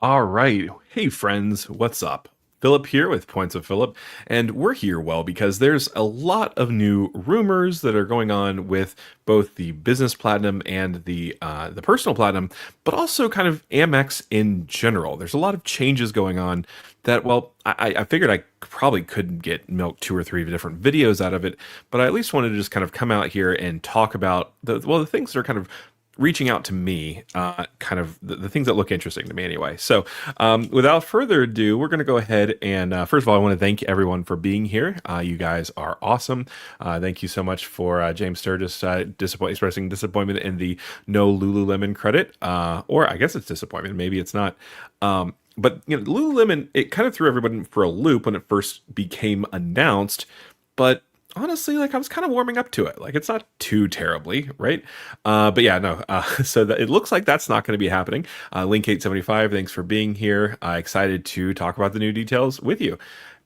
All right. Hey, friends, what's up? Philip here with Points of Philip, and we're here, well, because there's a lot of new rumors that are going on with both the business platinum and the personal platinum, but also kind of Amex in general. There's a lot of changes going on that, well, I figured I probably couldn't get milk two or three different videos out of it, but I at least wanted to just kind of come out here and talk about the things that are kind of reaching out to me, kind of the things that look interesting to me anyway. So, without further ado, we're going to go ahead and first of all, I want to thank everyone for being here. You guys are awesome. Thank you so much for James Sturgis expressing disappointment in the no Lululemon credit, or I guess it's disappointment. Maybe it's not. But Lululemon, it kind of threw everyone for a loop when it first became announced, but honestly, like I was kind of warming up to it. Like it's not too terribly, right? But yeah, no. It looks like that's not going to be happening. Link 875, thanks for being here. Excited to talk about the new details with you.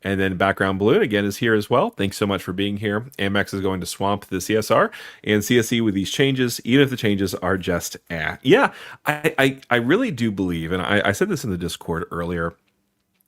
And then Background Balloon again is here as well. Thanks so much for being here. Amex is going to swamp the CSR and CSE with these changes, even if the changes are just Yeah, I really do believe, and I said this in the Discord earlier,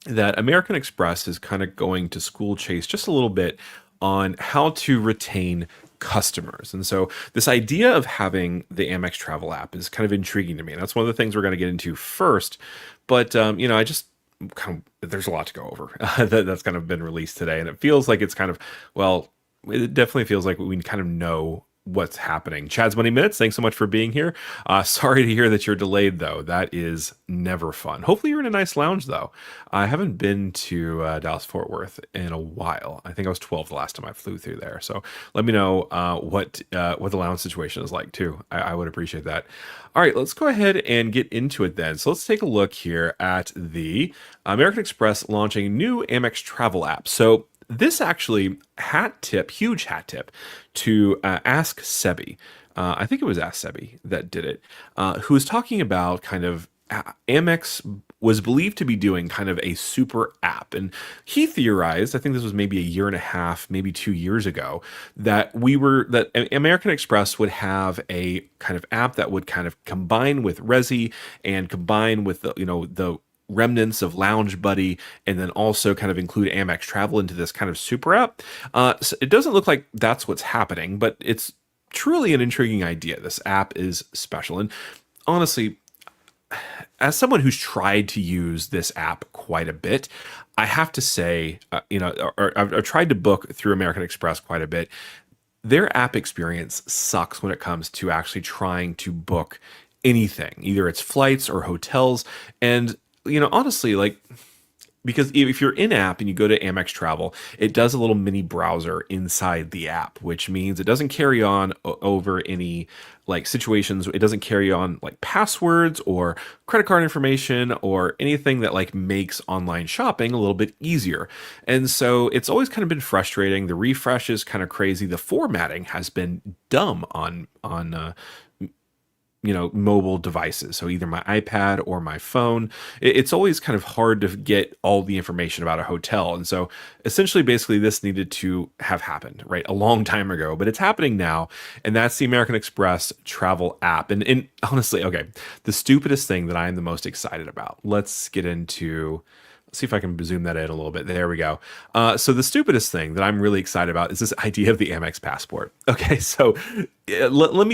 that American Express is kind of going to school chase just a little bit on how to retain customers. And so this idea of having the Amex travel app is kind of intriguing to me. And that's one of the things we're going to get into first. But, I just kind of, there's a lot to go over that's kind of been released today. And it feels like it's kind of, well, it definitely feels like we kind of know what's happening. Chad's Money Minutes, thanks so much for being here. Sorry to hear that you're delayed, though. That is never fun. Hopefully you're in a nice lounge, though. I haven't been to Dallas-Fort Worth in a while. I think I was 12 the last time I flew through there. So let me know what the lounge situation is like, too. I would appreciate that. All right, let's go ahead and get into it then. So let's take a look here at the American Express launching new Amex travel app. So this actually huge hat tip to Ask Sebi. I think it was Ask Sebi that did it, who was talking about kind of Amex was believed to be doing kind of a super app. And he theorized, I think this was maybe a year and a half, maybe 2 years ago, that American Express would have a kind of app that would kind of combine with Resy and combine with the remnants of Lounge Buddy, and then also kind of include Amex Travel into this kind of super app. So it doesn't look like that's what's happening, but it's truly an intriguing idea. This app is special. And honestly, as someone who's tried to use this app quite a bit, I have to say, I've tried to book through American Express quite a bit. Their app experience sucks when it comes to actually trying to book anything, either it's flights or hotels. And honestly, like, because if you're in app and you go to Amex Travel, it does a little mini browser inside the app, which means it doesn't carry on over any like situations. It doesn't carry on like passwords or credit card information or anything that like makes online shopping a little bit easier. And so it's always kind of been frustrating. The refresh is kind of crazy. The formatting has been dumb on mobile devices. So either my iPad or my phone. It's always kind of hard to get all the information about a hotel. And so essentially, basically, this needed to have happened, right? A long time ago, but it's happening now. And that's the American Express travel app. And honestly, okay, the stupidest thing that I am the most excited about. Let's get into. See if I can zoom that in a little bit. There we go. So the stupidest thing that I'm really excited about is this idea of the Amex Passport. Okay, so let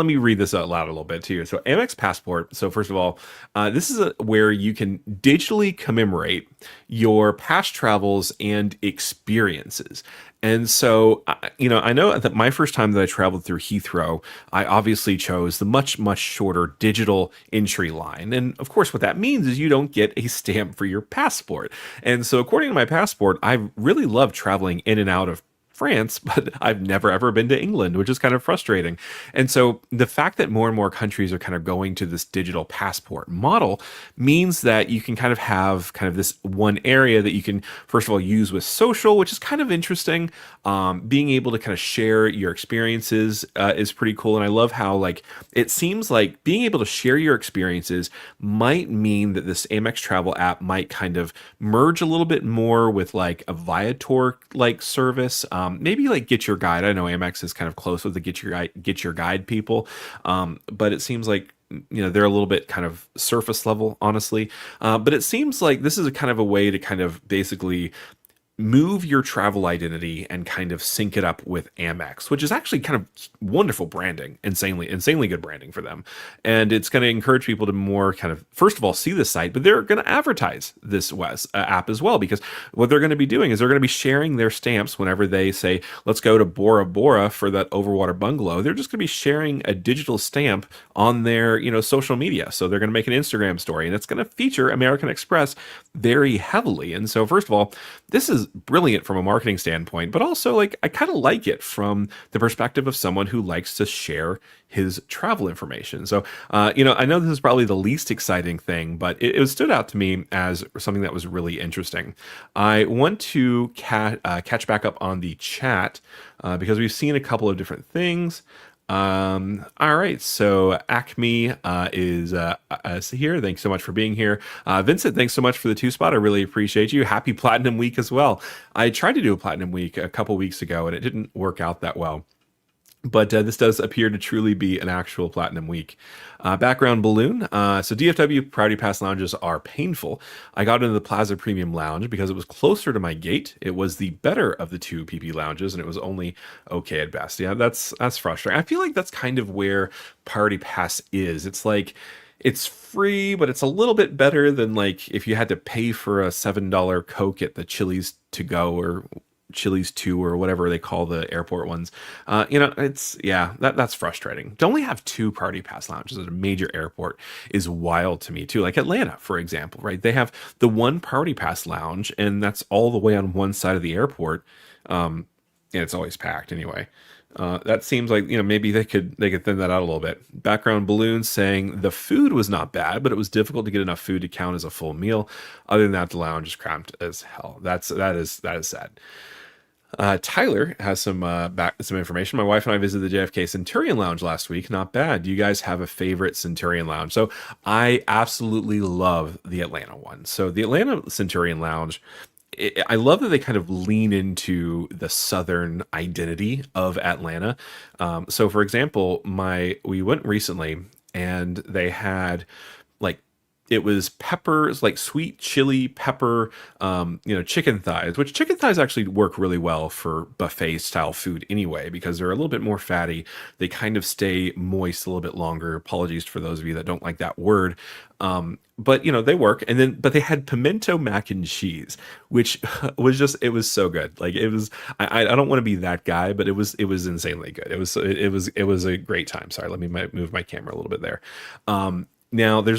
me read this out loud a little bit to you. So Amex Passport. So first of all, this is where you can digitally commemorate your past travels and experiences. And so, I know that my first time that I traveled through Heathrow, I obviously chose the much, much shorter digital entry line. And of course, what that means is you don't get a stamp for your passport. And so according to my passport, I really love traveling in and out of France, but I've never ever been to England, which is kind of frustrating. And so the fact that more and more countries are kind of going to this digital passport model means that you can kind of have kind of this one area that you can, first of all, use with social, which is kind of interesting. Being able to kind of share your experiences is pretty cool. And I love how like it seems like being able to share your experiences might mean that this Amex travel app might kind of merge a little bit more with like a Viator like service. Maybe like Get Your Guide. I know Amex is kind of close with the Get Your Guide people, but it seems like they're a little bit kind of surface level, honestly. But it seems like this is a kind of a way to kind of basically move your travel identity and kind of sync it up with Amex, which is actually kind of wonderful branding, insanely good branding for them. And it's going to encourage people to more kind of, first of all, see the site, but they're going to advertise this app as well, because what they're going to be doing is they're going to be sharing their stamps whenever they say, let's go to Bora Bora for that overwater bungalow. They're just going to be sharing a digital stamp on their, social media. So they're going to make an Instagram story, and it's going to feature American Express very heavily. And so, first of all, this is brilliant from a marketing standpoint, but also like I kind of like it from the perspective of someone who likes to share his travel information. So, I know this is probably the least exciting thing, but it stood out to me as something that was really interesting. I want to catch back up on the chat because we've seen a couple of different things. All right, so Acme is here. Thanks so much for being here. Vincent, thanks so much for the 2 spot. I really appreciate you. Happy Platinum Week as well. I tried to do a Platinum Week a couple weeks ago and it didn't work out that well. But this does appear to truly be an actual Platinum Week. Background balloon. So DFW Priority Pass lounges are painful. I got into the Plaza Premium Lounge because it was closer to my gate. It was the better of the 2 PP lounges, and it was only okay at best. Yeah, that's frustrating. I feel like that's kind of where Priority Pass is. It's like it's free, but it's a little bit better than like if you had to pay for a $7 Coke at the Chili's to go or Chili's 2 or whatever they call the airport ones. That's frustrating. To only have 2 Priority Pass lounges at a major airport is wild to me too. Like Atlanta, for example, right? They have the 1 Priority Pass lounge, and that's all the way on one side of the airport. And it's always packed anyway. That seems like maybe they could thin that out a little bit. Background balloon saying the food was not bad, but it was difficult to get enough food to count as a full meal. Other than that, the lounge is cramped as hell. That is sad. Tyler has some information. My wife and I visited the JFK Centurion Lounge last week. Not bad. Do you guys have a favorite Centurion Lounge? So I absolutely love the Atlanta one. So the Atlanta Centurion Lounge, I love that they kind of lean into the Southern identity of Atlanta. So for example, we went recently and they had like, it was peppers, like sweet chili pepper, chicken thighs, which chicken thighs actually work really well for buffet style food anyway, because they're a little bit more fatty. They kind of stay moist a little bit longer. Apologies for those of you that don't like that word. But they work. But they had pimento mac and cheese, which was it was so good. Like it was, I don't want to be that guy, but it was insanely good. It was a great time. Sorry, let me move my camera a little bit there. Now, they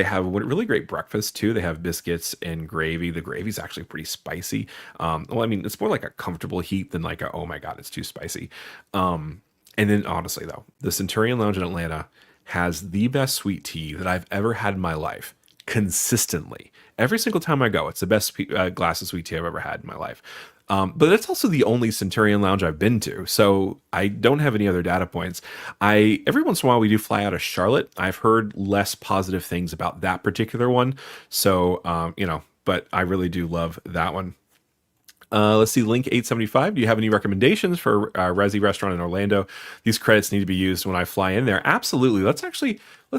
have a really great breakfast too. They have biscuits and gravy. The gravy's actually pretty spicy. It's more like a comfortable heat than like oh my God, it's too spicy. And then honestly though, the Centurion Lounge in Atlanta has the best sweet tea that I've ever had in my life consistently. Every single time I go, it's the best glass of sweet tea I've ever had in my life. But it's also the only Centurion Lounge I've been to, so I don't have any other data points. Every once in a while we do fly out of Charlotte. I've heard less positive things about that particular one, so but I really do love that one. Let's see, Link 875. Do you have any recommendations for a Resy restaurant in Orlando? These credits need to be used when I fly in there. Absolutely. Let's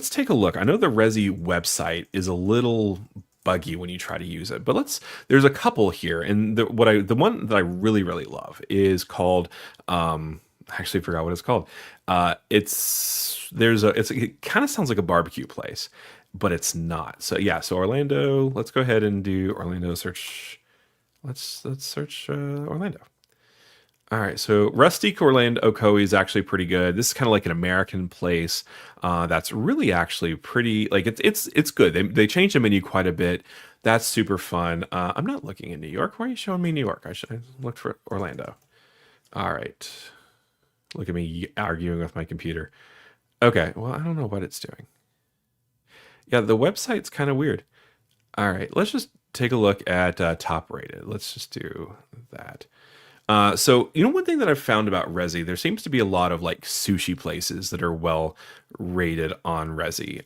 take a look. I know the Resy website is a little buggy when you try to use it, but there's a couple here, and the one that I really really love is called I actually forgot what it's called. It kind of sounds like a barbecue place, but it's not. So yeah, so Orlando. Let's go ahead and do Orlando search. Let's search Orlando. All right, so Rustic Orlando Ocoee is actually pretty good. This is kind of like an American place that's really actually pretty. Like it's good. They changed the menu quite a bit. That's super fun. I'm not looking in New York. Why are you showing me New York? I looked for Orlando. All right, look at me arguing with my computer. Okay, well I don't know what it's doing. Yeah, the website's kind of weird. All right, let's just take a look at top rated. Let's just do that. So one thing that I've found about Resy, there seems to be a lot of like sushi places that are well rated on Resy.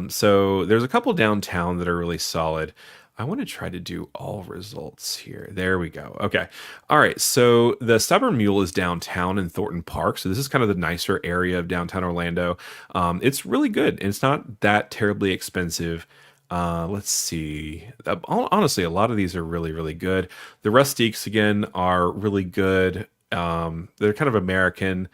So there's a couple downtown that are really solid. I want to try to do all results here. There we go. Okay. All right. So the Stubborn Mule is downtown in Thornton Park. So this is kind of the nicer area of downtown Orlando. It's really good. And it's not that terribly expensive. Let's see. Honestly, a lot of these are really, really good. The Rustiques, again, are really good. They're kind of American.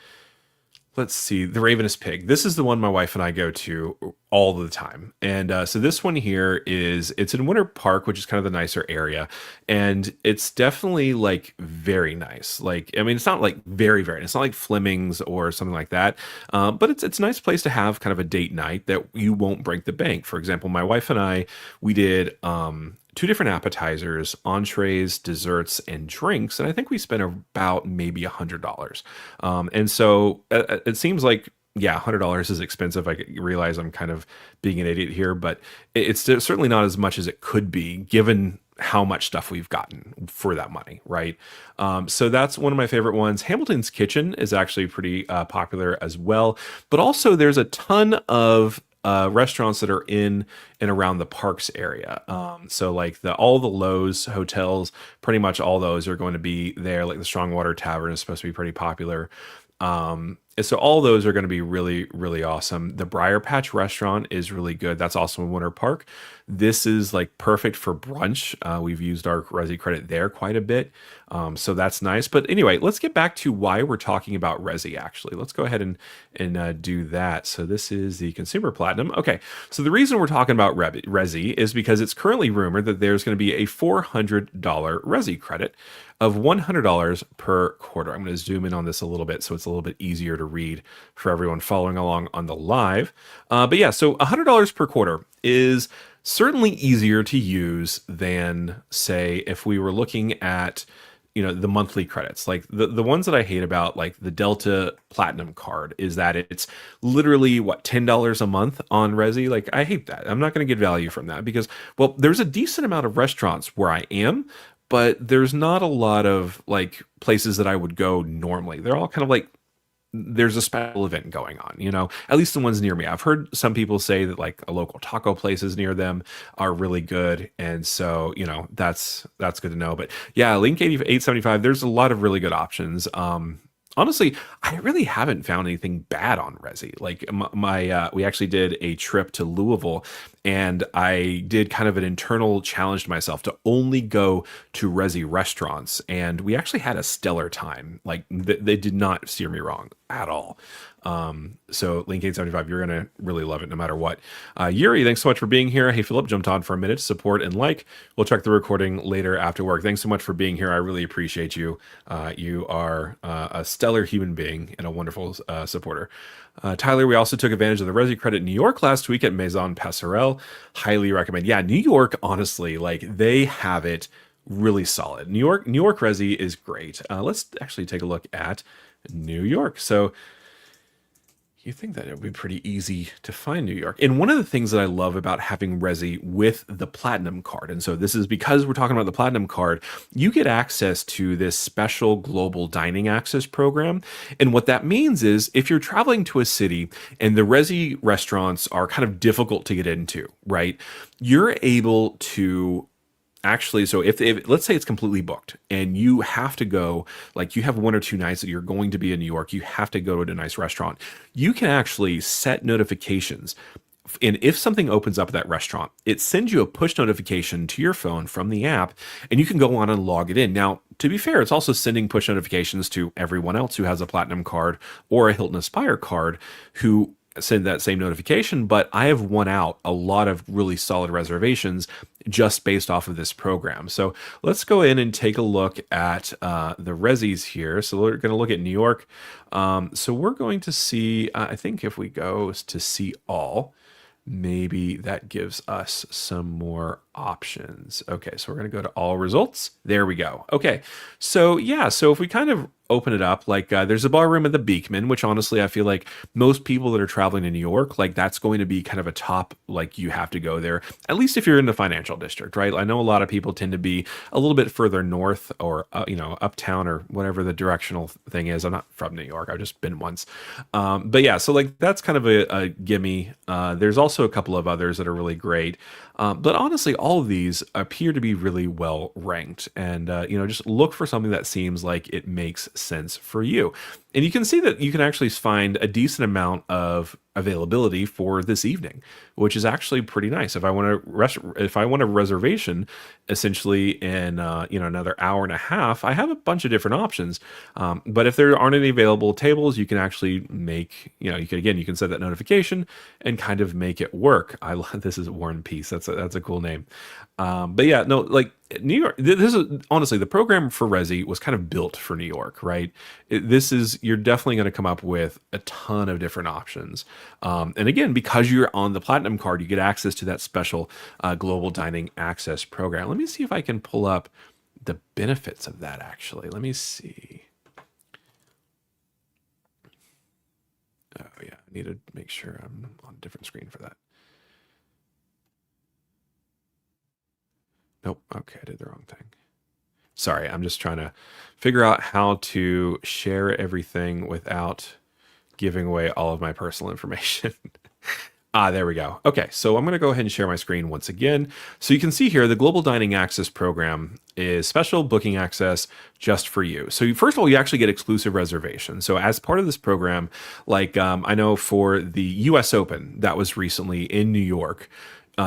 Let's see, the Ravenous Pig. This is the one my wife and I go to all the time. And so this one here it's in Winter Park, which is kind of the nicer area. And it's definitely like very nice. Like, I mean, it's not like very, very, it's not like Fleming's or something like that. But it's a nice place to have kind of a date night that you won't break the bank. For example, my wife and I, we did, two different appetizers, entrees, desserts, and drinks, and I think we spent about maybe $100. And so it seems like, yeah, $100 is expensive. I realize I'm kind of being an idiot here, but it's certainly not as much as it could be given how much stuff we've gotten for that money, right? So that's one of my favorite ones. Hamilton's Kitchen is actually pretty popular as well, but also there's a ton of restaurants that are in and around the parks area. So like all the Lowe's hotels, pretty much all those are going to be there. Like the Strongwater Tavern is supposed to be pretty popular. And so all those are going to be really, really awesome. The Briar Patch restaurant is really good. That's also in Winter Park. This is like perfect for brunch. We've used our Resy credit there quite a bit. So that's nice. But anyway, let's get back to why we're talking about Resy actually. Let's go ahead and do that. So this is the Consumer Platinum. Okay. So the reason we're talking about Resy is because it's currently rumored that there's going to be a $400 Resy credit of $100 per quarter. I'm going to zoom in on this a little bit so it's a little bit easier to read for everyone following along on the live. But yeah, so $100 per quarter is certainly easier to use than, say, if we were looking at, the monthly credits. Like the ones that I hate about like the Delta Platinum card is that it's literally $10 a month on Resy. Like I hate that. I'm not going to get value from that because, well, there's a decent amount of restaurants where I am, but there's not a lot of like places that I would go normally. They're all kind of like there's a special event going on, at least the ones near me. I've heard some people say that like a local taco places near them are really good. And so, that's good to know. But yeah, Link 875, there's a lot of really good options. Honestly, I really haven't found anything bad on Resy. Like we actually did a trip to Louisville, and I did kind of an internal challenge to myself to only go to Resy restaurants, and we actually had a stellar time. Like they did not steer me wrong at all. So Link 875, you're going to really love it no matter what. Yuri, thanks so much for being here. Hey, Phillip jumped on for a minute to support and like. We'll check the recording later after work. Thanks so much for being here. I really appreciate you. You are a stellar human being and a wonderful supporter. Tyler, we also took advantage of the Resy credit in New York last week at Maison Passerelle. Highly recommend. Yeah, New York, honestly, like they have it really solid. New York Resy is great. Let's actually take a look at New York. So you think that it would be pretty easy to find New York. And one of the things that I love about having Resy with the Platinum card, and so this is because we're talking about the Platinum card, you get access to this special global dining access program. And what that means is if you're traveling to a city and the Resy restaurants are kind of difficult to get into, right? You're able to actually, so if let's say it's completely booked and you have to go, like you have 1 or 2 nights that you're going to be in New York, you have to go to a nice restaurant, you can actually set notifications. And if something opens up at that restaurant, it sends you a push notification to your phone from the app, and you can go on and log it in. Now, to be fair, it's also sending push notifications to everyone else who has a Platinum card or a Hilton Aspire card who send that same notification, but I have won out a lot of really solid reservations just based off of this program. So let's go in and take a look at the Resys here. So we're going to look at New York. So we're going to see, I think if we go to see all, maybe that gives us some more options. Okay, so we're going to go to all results. There we go. Okay, so yeah, so if we kind of open it up. Like there's a bar room at the Beekman, which honestly I feel like most people that are traveling to New York, like that's going to be kind of a top, like you have to go there, at least if you're in the financial district, right? I know a lot of people tend to be a little bit further north or, uptown or whatever the directional thing is. I'm not from New York. I've just been once. But yeah, so like that's kind of a gimme. There's also a couple of others that are really great. But honestly, all of these appear to be really well ranked. And, just look for something that seems like it makes sense for you. And you can see that you can actually find a decent amount of availability for this evening, which is actually pretty nice. If I want a reservation, essentially in another hour and a half, I have a bunch of different options. But if there aren't any available tables, you can actually make you can set that notification and kind of make it work. I love this is War and Peace. That's a cool name. But yeah, no, like New York. This is honestly the program for Resy was kind of built for New York, right? You're definitely going to come up with a ton of different options. And again, because you're on the Platinum card, you get access to that special global dining access program. Let me see if I can pull up the benefits of that. Actually, let me see. Oh yeah, I need to make sure I'm on a different screen for that. Nope. Okay, I did the wrong thing. Sorry, I'm just trying to figure out how to share everything without giving away all of my personal information. There we go. Okay, so I'm going to go ahead and share my screen once again. So you can see here, the Global Dining Access Program is special booking access just for you. So first of all, you actually get exclusive reservations. So as part of this program, like I know for the US Open that was recently in New York,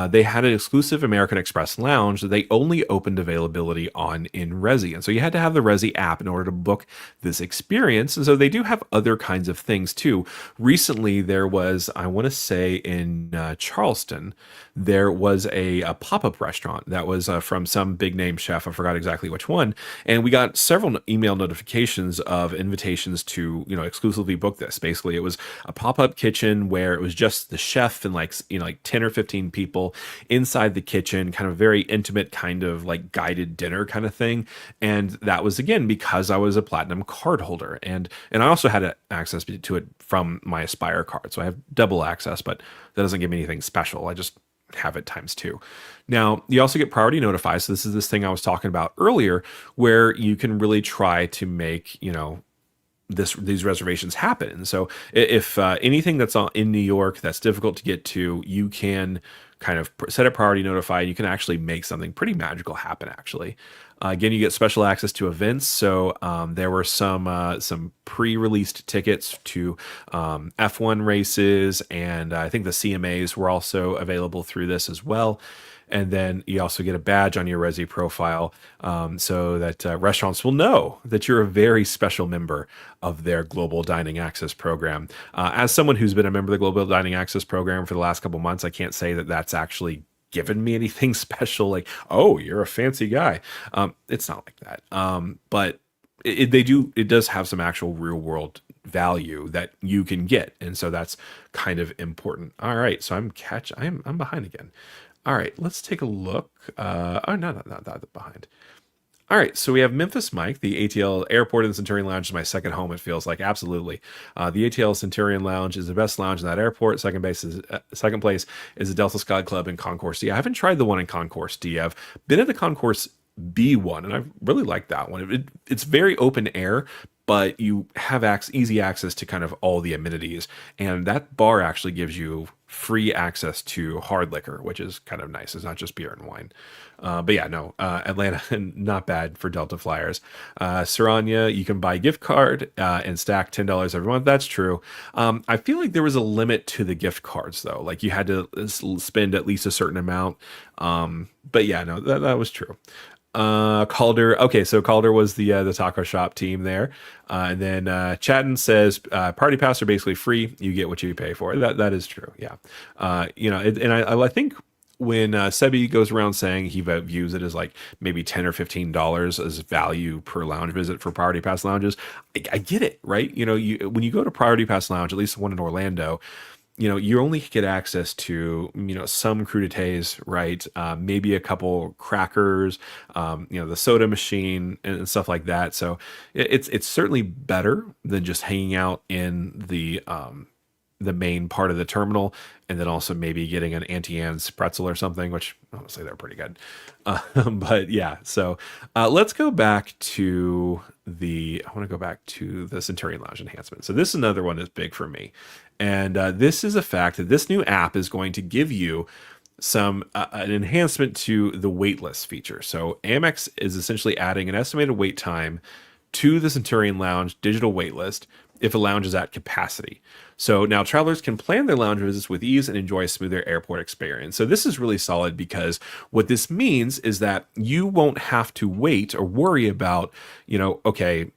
they had an exclusive American Express lounge that they only opened availability on in Resy. And so you had to have the Resy app in order to book this experience. And so they do have other kinds of things too. Recently, there was, I want to say in Charleston, there was a pop-up restaurant that was from some big name chef. I forgot exactly which one. And we got several email notifications of invitations to, exclusively book this. Basically, it was a pop-up kitchen where it was just the chef and like 10 or 15 people inside the kitchen, kind of very intimate, kind of like guided dinner kind of thing. And that was again because I was a platinum card holder, and I also had access to it from my Aspire card, so I have double access, but that doesn't give me anything special. I just have it times two. Now, you also get priority notified. So this is this thing I was talking about earlier, where you can really try to make these reservations happen. And so if anything that's in New York that's difficult to get to, you can kind of set a priority notify, and you can actually make something pretty magical happen, actually. Again, you get special access to events. So there were some pre-released tickets to F1 races, and I think the CMAs were also available through this as well. And then you also get a badge on your Resy profile so that restaurants will know that you're a very special member of their Global Dining Access Program. As someone who's been a member of the Global Dining Access Program for the last couple months, I can't say that that's actually given me anything special, like, oh, you're a fancy guy. It's not like that. But it does have some actual real world value that you can get. And so that's kind of important. All right. So I'm behind again. All right, let's take a look. Oh, no, not that behind. All right, so we have Memphis Mike, the ATL Airport and the Centurion Lounge is my second home, it feels like. Absolutely. The ATL Centurion Lounge is the best lounge in that airport. Second place is the Delta Sky Club in Concourse D. I haven't tried the one in Concourse D. I've been at the Concourse B one, and I really like that one. It's very open air, but you have easy access to kind of all the amenities. And that bar actually gives you free access to hard liquor, which is kind of nice. It's not just beer and wine. But yeah, no, Atlanta, not bad for Delta Flyers. Saranya, you can buy gift card and stack $10 every month. That's true. I feel like there was a limit to the gift cards, though. Like you had to spend at least a certain amount. But yeah, no, that was true. Calder. Okay, so Calder was the taco shop team there. And then Chatton says party pass are basically free. You get what you pay for. That is true. Yeah. And I think when Sebi goes around saying he views it as like maybe $10 or $15 as value per lounge visit for Priority Pass lounges, I get it, right? When you go to Priority Pass lounge, at least the one in Orlando, you only get access to, some crudités, right? Maybe a couple crackers, the soda machine and stuff like that. So it's certainly better than just hanging out in the main part of the terminal, and then also maybe getting an Auntie Anne's pretzel or something, which honestly they're pretty good. But yeah, so let's go back to I want to go back to the Centurion Lounge enhancement. So this is another one that's big for me, and this is a fact that this new app is going to give you some an enhancement to the waitlist feature. So Amex is essentially adding an estimated wait time to the Centurion Lounge digital waitlist if a lounge is at capacity. So now travelers can plan their lounge visits with ease and enjoy a smoother airport experience. So this is really solid because what this means is that you won't have to wait or worry about, okay,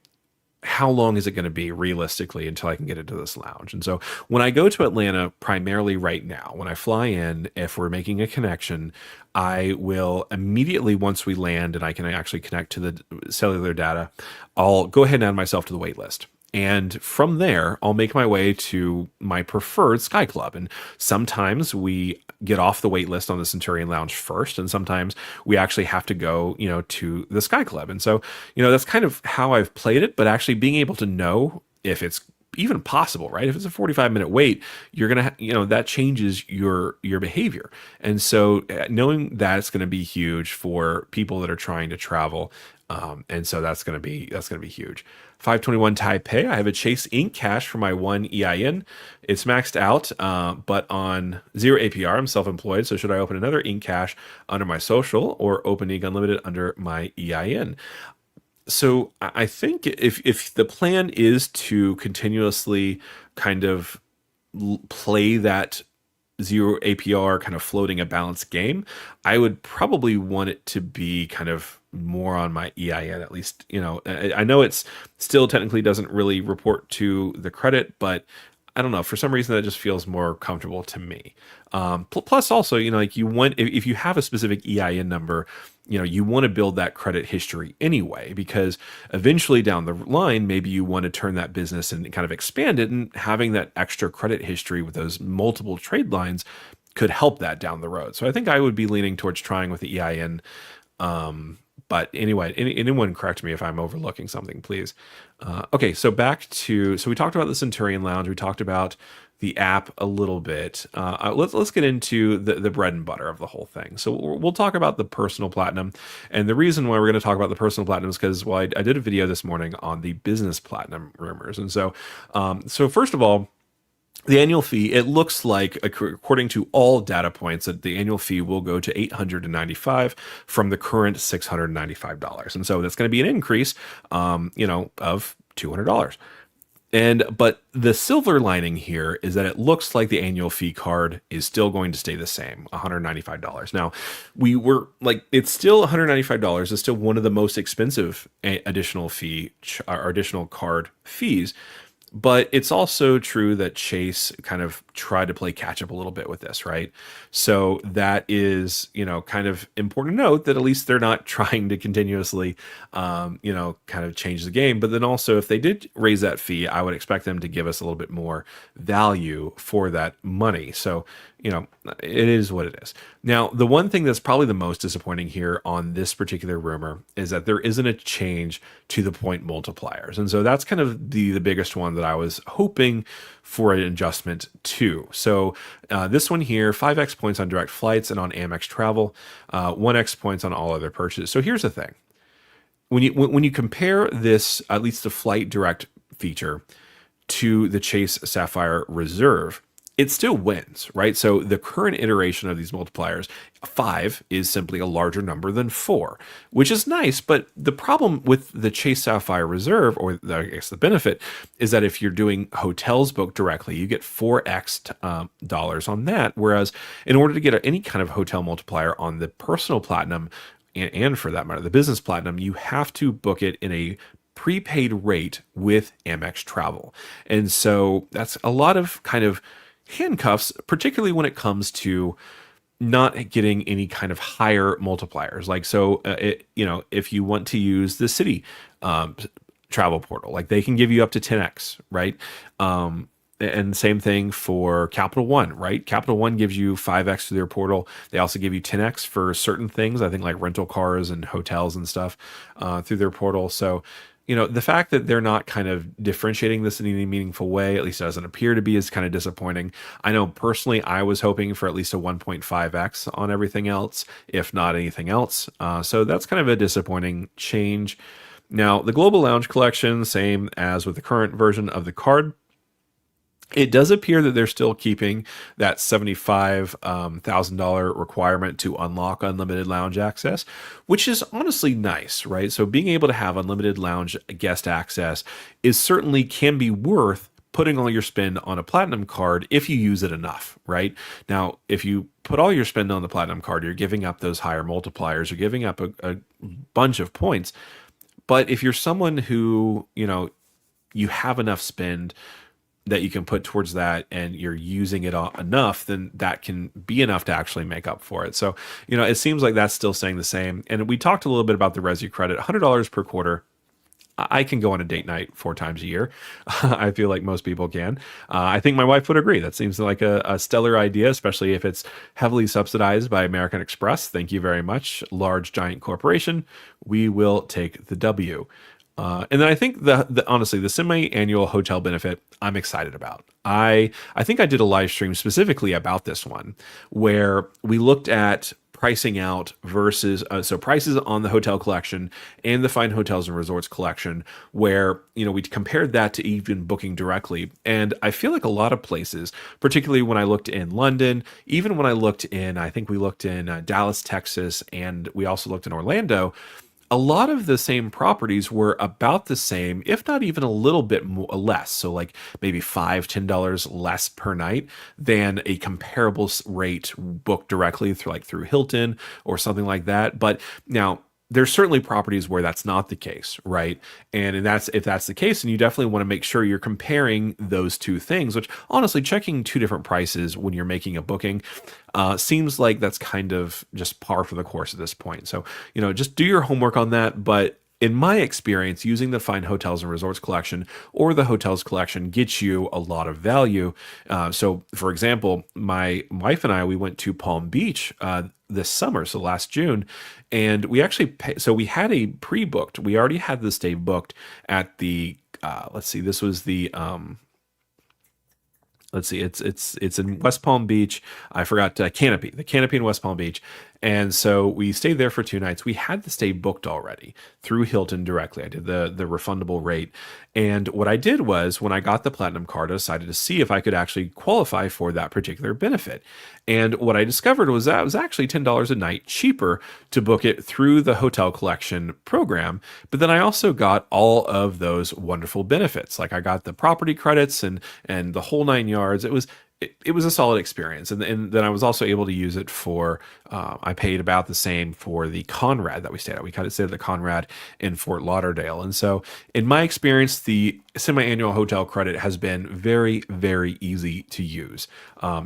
how long is it going to be realistically until I can get into this lounge? And so when I go to Atlanta, primarily right now, when I fly in, if we're making a connection, I will immediately, once we land and I can actually connect to the cellular data, I'll go ahead and add myself to the wait list. And from there, I'll make my way to my preferred Sky Club. And sometimes we get off the wait list on the Centurion Lounge first, and sometimes we actually have to go, to the Sky Club. And so, that's kind of how I've played it, but actually being able to know if it's even possible, right? If it's a 45-minute wait, you're going to, that changes your behavior. And so knowing that it's going to be huge for people that are trying to travel. And so that's going to be huge. 521 Taipei. I have a Chase Ink Cash for my one EIN. It's maxed out, but on 0 APR. I'm self-employed, so should I open another Ink Cash under my social or open Ink Unlimited under my EIN? So I think if the plan is to continuously kind of play that 0 APR kind of floating a balanced game, I would probably want it to be kind of more on my EIN, at least. I know it's still technically doesn't really report to the credit, but I don't know, for some reason that just feels more comfortable to me. Plus also, like you want, if you have a specific EIN number, you want to build that credit history anyway, because eventually down the line, maybe you want to turn that business and kind of expand it, and having that extra credit history with those multiple trade lines could help that down the road. So I think I would be leaning towards trying with the EIN. But anyway, anyone correct me if I'm overlooking something, please. Okay, so so we talked about the Centurion Lounge. We talked about the app a little bit. Let's get into the bread and butter of the whole thing. So we'll talk about the personal platinum. And the reason why we're going to talk about the personal platinum is because, well, I did a video this morning on the business platinum rumors. And so first of all, the annual fee, it looks like, according to all data points, that the annual fee will go to $895 from the current $695. And so that's going to be an increase, of $200. But the silver lining here is that it looks like the annual fee card is still going to stay the same, $195. Now, it's still $195. It's still one of the most expensive additional card fees. But it's also true that Chase kind of tried to play catch up a little bit with this, right? So that is, kind of important to note that at least they're not trying to continuously, kind of change the game. But then also, if they did raise that fee, I would expect them to give us a little bit more value for that money. So, it is what it is. Now, the one thing that's probably the most disappointing here on this particular rumor is that there isn't a change to the point multipliers. And so that's kind of the biggest one that I was hoping for an adjustment to. So this one here, 5x points on direct flights and on Amex travel, 1x points on all other purchases. So here's the thing. When you compare this, at least the flight direct feature, to the Chase Sapphire Reserve, it still wins, right? So the current iteration of these multipliers, 5 is simply a larger number than 4, which is nice. But the problem with the Chase Sapphire Reserve, or I guess the benefit, is that if you're doing hotels booked directly, you get 4x dollars on that. Whereas in order to get any kind of hotel multiplier on the personal platinum, and for that matter, the business platinum, you have to book it in a prepaid rate with Amex Travel. And so that's a lot of kind of handcuffs, particularly when it comes to not getting any kind of higher multipliers. Like, so, if you want to use the city travel portal, like they can give you up to 10x, right? And same thing for Capital One, right? Capital One gives you 5x to their portal. They also give you 10x for certain things, I think like rental cars and hotels and stuff through their portal. So, the fact that they're not kind of differentiating this in any meaningful way, at least it doesn't appear to be, is kind of disappointing. I know personally, I was hoping for at least a 1.5x on everything else, if not anything else. So that's kind of a disappointing change. Now, the Global Lounge Collection, same as with the current version of the card, it does appear that they're still keeping that $75,000 requirement to unlock unlimited lounge access, which is honestly nice, right? So being able to have unlimited lounge guest access is certainly can be worth putting all your spend on a platinum card if you use it enough, right? Now, if you put all your spend on the platinum card, you're giving up those higher multipliers, you're giving up a bunch of points. But if you're someone who, you have enough spend that you can put towards that and you're using it enough, then that can be enough to actually make up for it. So, it seems like that's still staying the same. And we talked a little bit about the Resy credit, $100 per quarter. I can go on a date night 4 times a year. I feel like most people can. I think my wife would agree. That seems like a stellar idea, especially if it's heavily subsidized by American Express. Thank you very much, large giant corporation. We will take the W. And then I think honestly, the semi-annual hotel benefit, I'm excited about. I think I did a live stream specifically about this one where we looked at pricing out versus so prices on the hotel collection and the fine hotels and resorts collection, where we compared that to even booking directly. And I feel like a lot of places, particularly when I looked in London, even when I think we looked in Dallas, Texas, and we also looked in Orlando, a lot of the same properties were about the same, if not even a little bit less. So like maybe $5-10 less per night than a comparable rate booked directly through Hilton or something like that. But now there's certainly properties where that's not the case, right? And if that's the case, then you definitely want to make sure you're comparing those two things, which honestly, checking two different prices when you're making a booking seems like that's kind of just par for the course at this point. So, just do your homework on that. But in my experience, using the Fine Hotels and Resorts collection or the hotels collection gets you a lot of value. So, for example, my wife and I, we went to Palm Beach this summer, so last June, and we actually so we had a pre-booked. We already had the stay booked at the. Let's see, this was the. Let's see, it's in West Palm Beach. I forgot the Canopy in West Palm Beach. And so we stayed there for 2 nights. We had the stay booked already through Hilton directly. I did the refundable rate. And what I did was when I got the platinum card, I decided to see if I could actually qualify for that particular benefit. And what I discovered was that it was actually $10 a night cheaper to book it through the hotel collection program. But then I also got all of those wonderful benefits. Like I got the property credits and the whole 9 yards. It was a solid experience. And then I was also able to use it for, I paid about the same for the Conrad that we stayed at. We kind of stayed at the Conrad in Fort Lauderdale. And so in my experience, the semi-annual hotel credit has been very, very easy to use.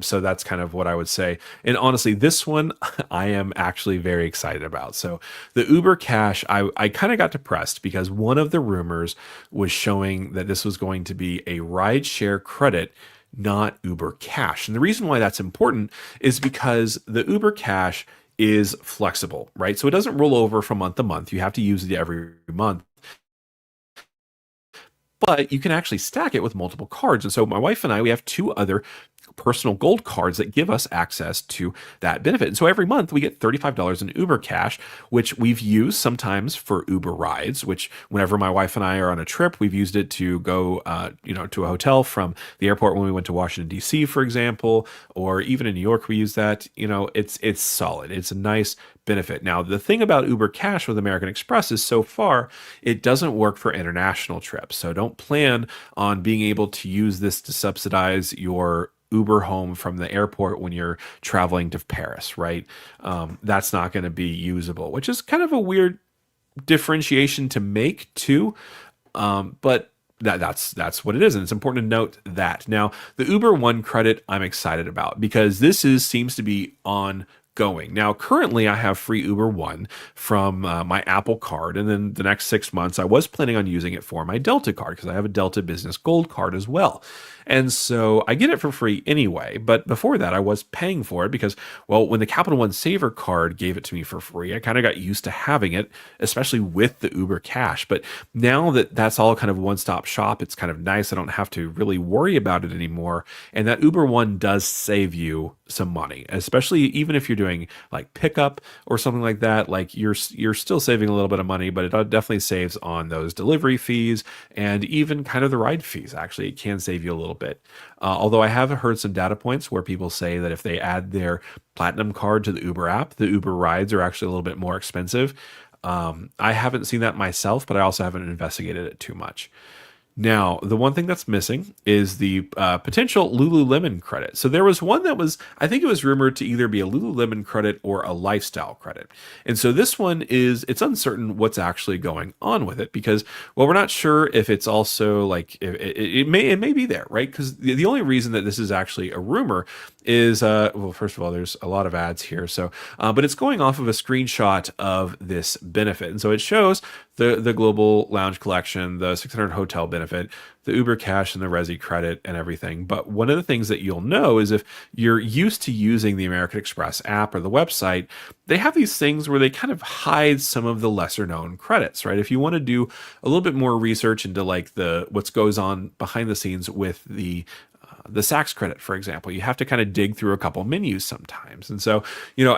So that's kind of what I would say. And honestly, this one I am actually very excited about. So the Uber Cash, I kind of got depressed because one of the rumors was showing that this was going to be a rideshare credit, not Uber Cash. And the reason why that's important is because the Uber Cash is flexible, right? So it doesn't roll over from month to month. You have to use it every month. But you can actually stack it with multiple cards. And so my wife and I, we have 2 other personal gold cards that give us access to that benefit. And so every month we get $35 in Uber Cash, which we've used sometimes for Uber rides, which whenever my wife and I are on a trip, we've used it to go, to a hotel from the airport when we went to Washington, D.C., for example, or even in New York, we use that. It's solid. It's a nice benefit. Now, the thing about Uber Cash with American Express is so far, it doesn't work for international trips. So don't plan on being able to use this to subsidize your Uber home from the airport when you're traveling to Paris, right? That's not going to be usable, which is kind of a weird differentiation to make too. But that's what it is. And it's important to note that. Now, the Uber One credit I'm excited about because this seems to be ongoing. Now, currently I have free Uber One from my Apple card. And then the next 6 months, I was planning on using it for my Delta card because I have a Delta Business Gold card as well. And so I get it for free anyway. But before that, I was paying for it because, well, when the Capital One Saver card gave it to me for free, I kind of got used to having it, especially with the Uber Cash. But now that that's all kind of one stop shop, it's kind of nice. I don't have to really worry about it anymore. And that Uber One does save you some money, especially even if you're doing like pickup or something like that. Like you're still saving a little bit of money, but it definitely saves on those delivery fees and even kind of the ride fees. Actually, it can save you a little bit. Although I have heard some data points where people say that if they add their platinum card to the Uber app, the Uber rides are actually a little bit more expensive. I haven't seen that myself, but I also haven't investigated it too much. Now, the one thing that's missing is the potential Lululemon credit. So there was one that was, I think it was rumored to either be a Lululemon credit or a lifestyle credit. And so this one is, it's uncertain what's actually going on with it because, well, we're not sure if it's also like, it may be there, right? Because the only reason that this is actually a rumor is, well, first of all, there's a lot of ads here. So, but it's going off of a screenshot of this benefit. And so it shows the Global Lounge Collection, the 600 hotel benefit, the Uber Cash and the Resy credit and everything. But one of the things that you'll know is if you're used to using the American Express app or the website, they have these things where they kind of hide some of the lesser known credits, right? If you want to do a little bit more research into like the what's goes on behind the scenes with the Saks credit, for example, you have to kind of dig through a couple menus sometimes. And so,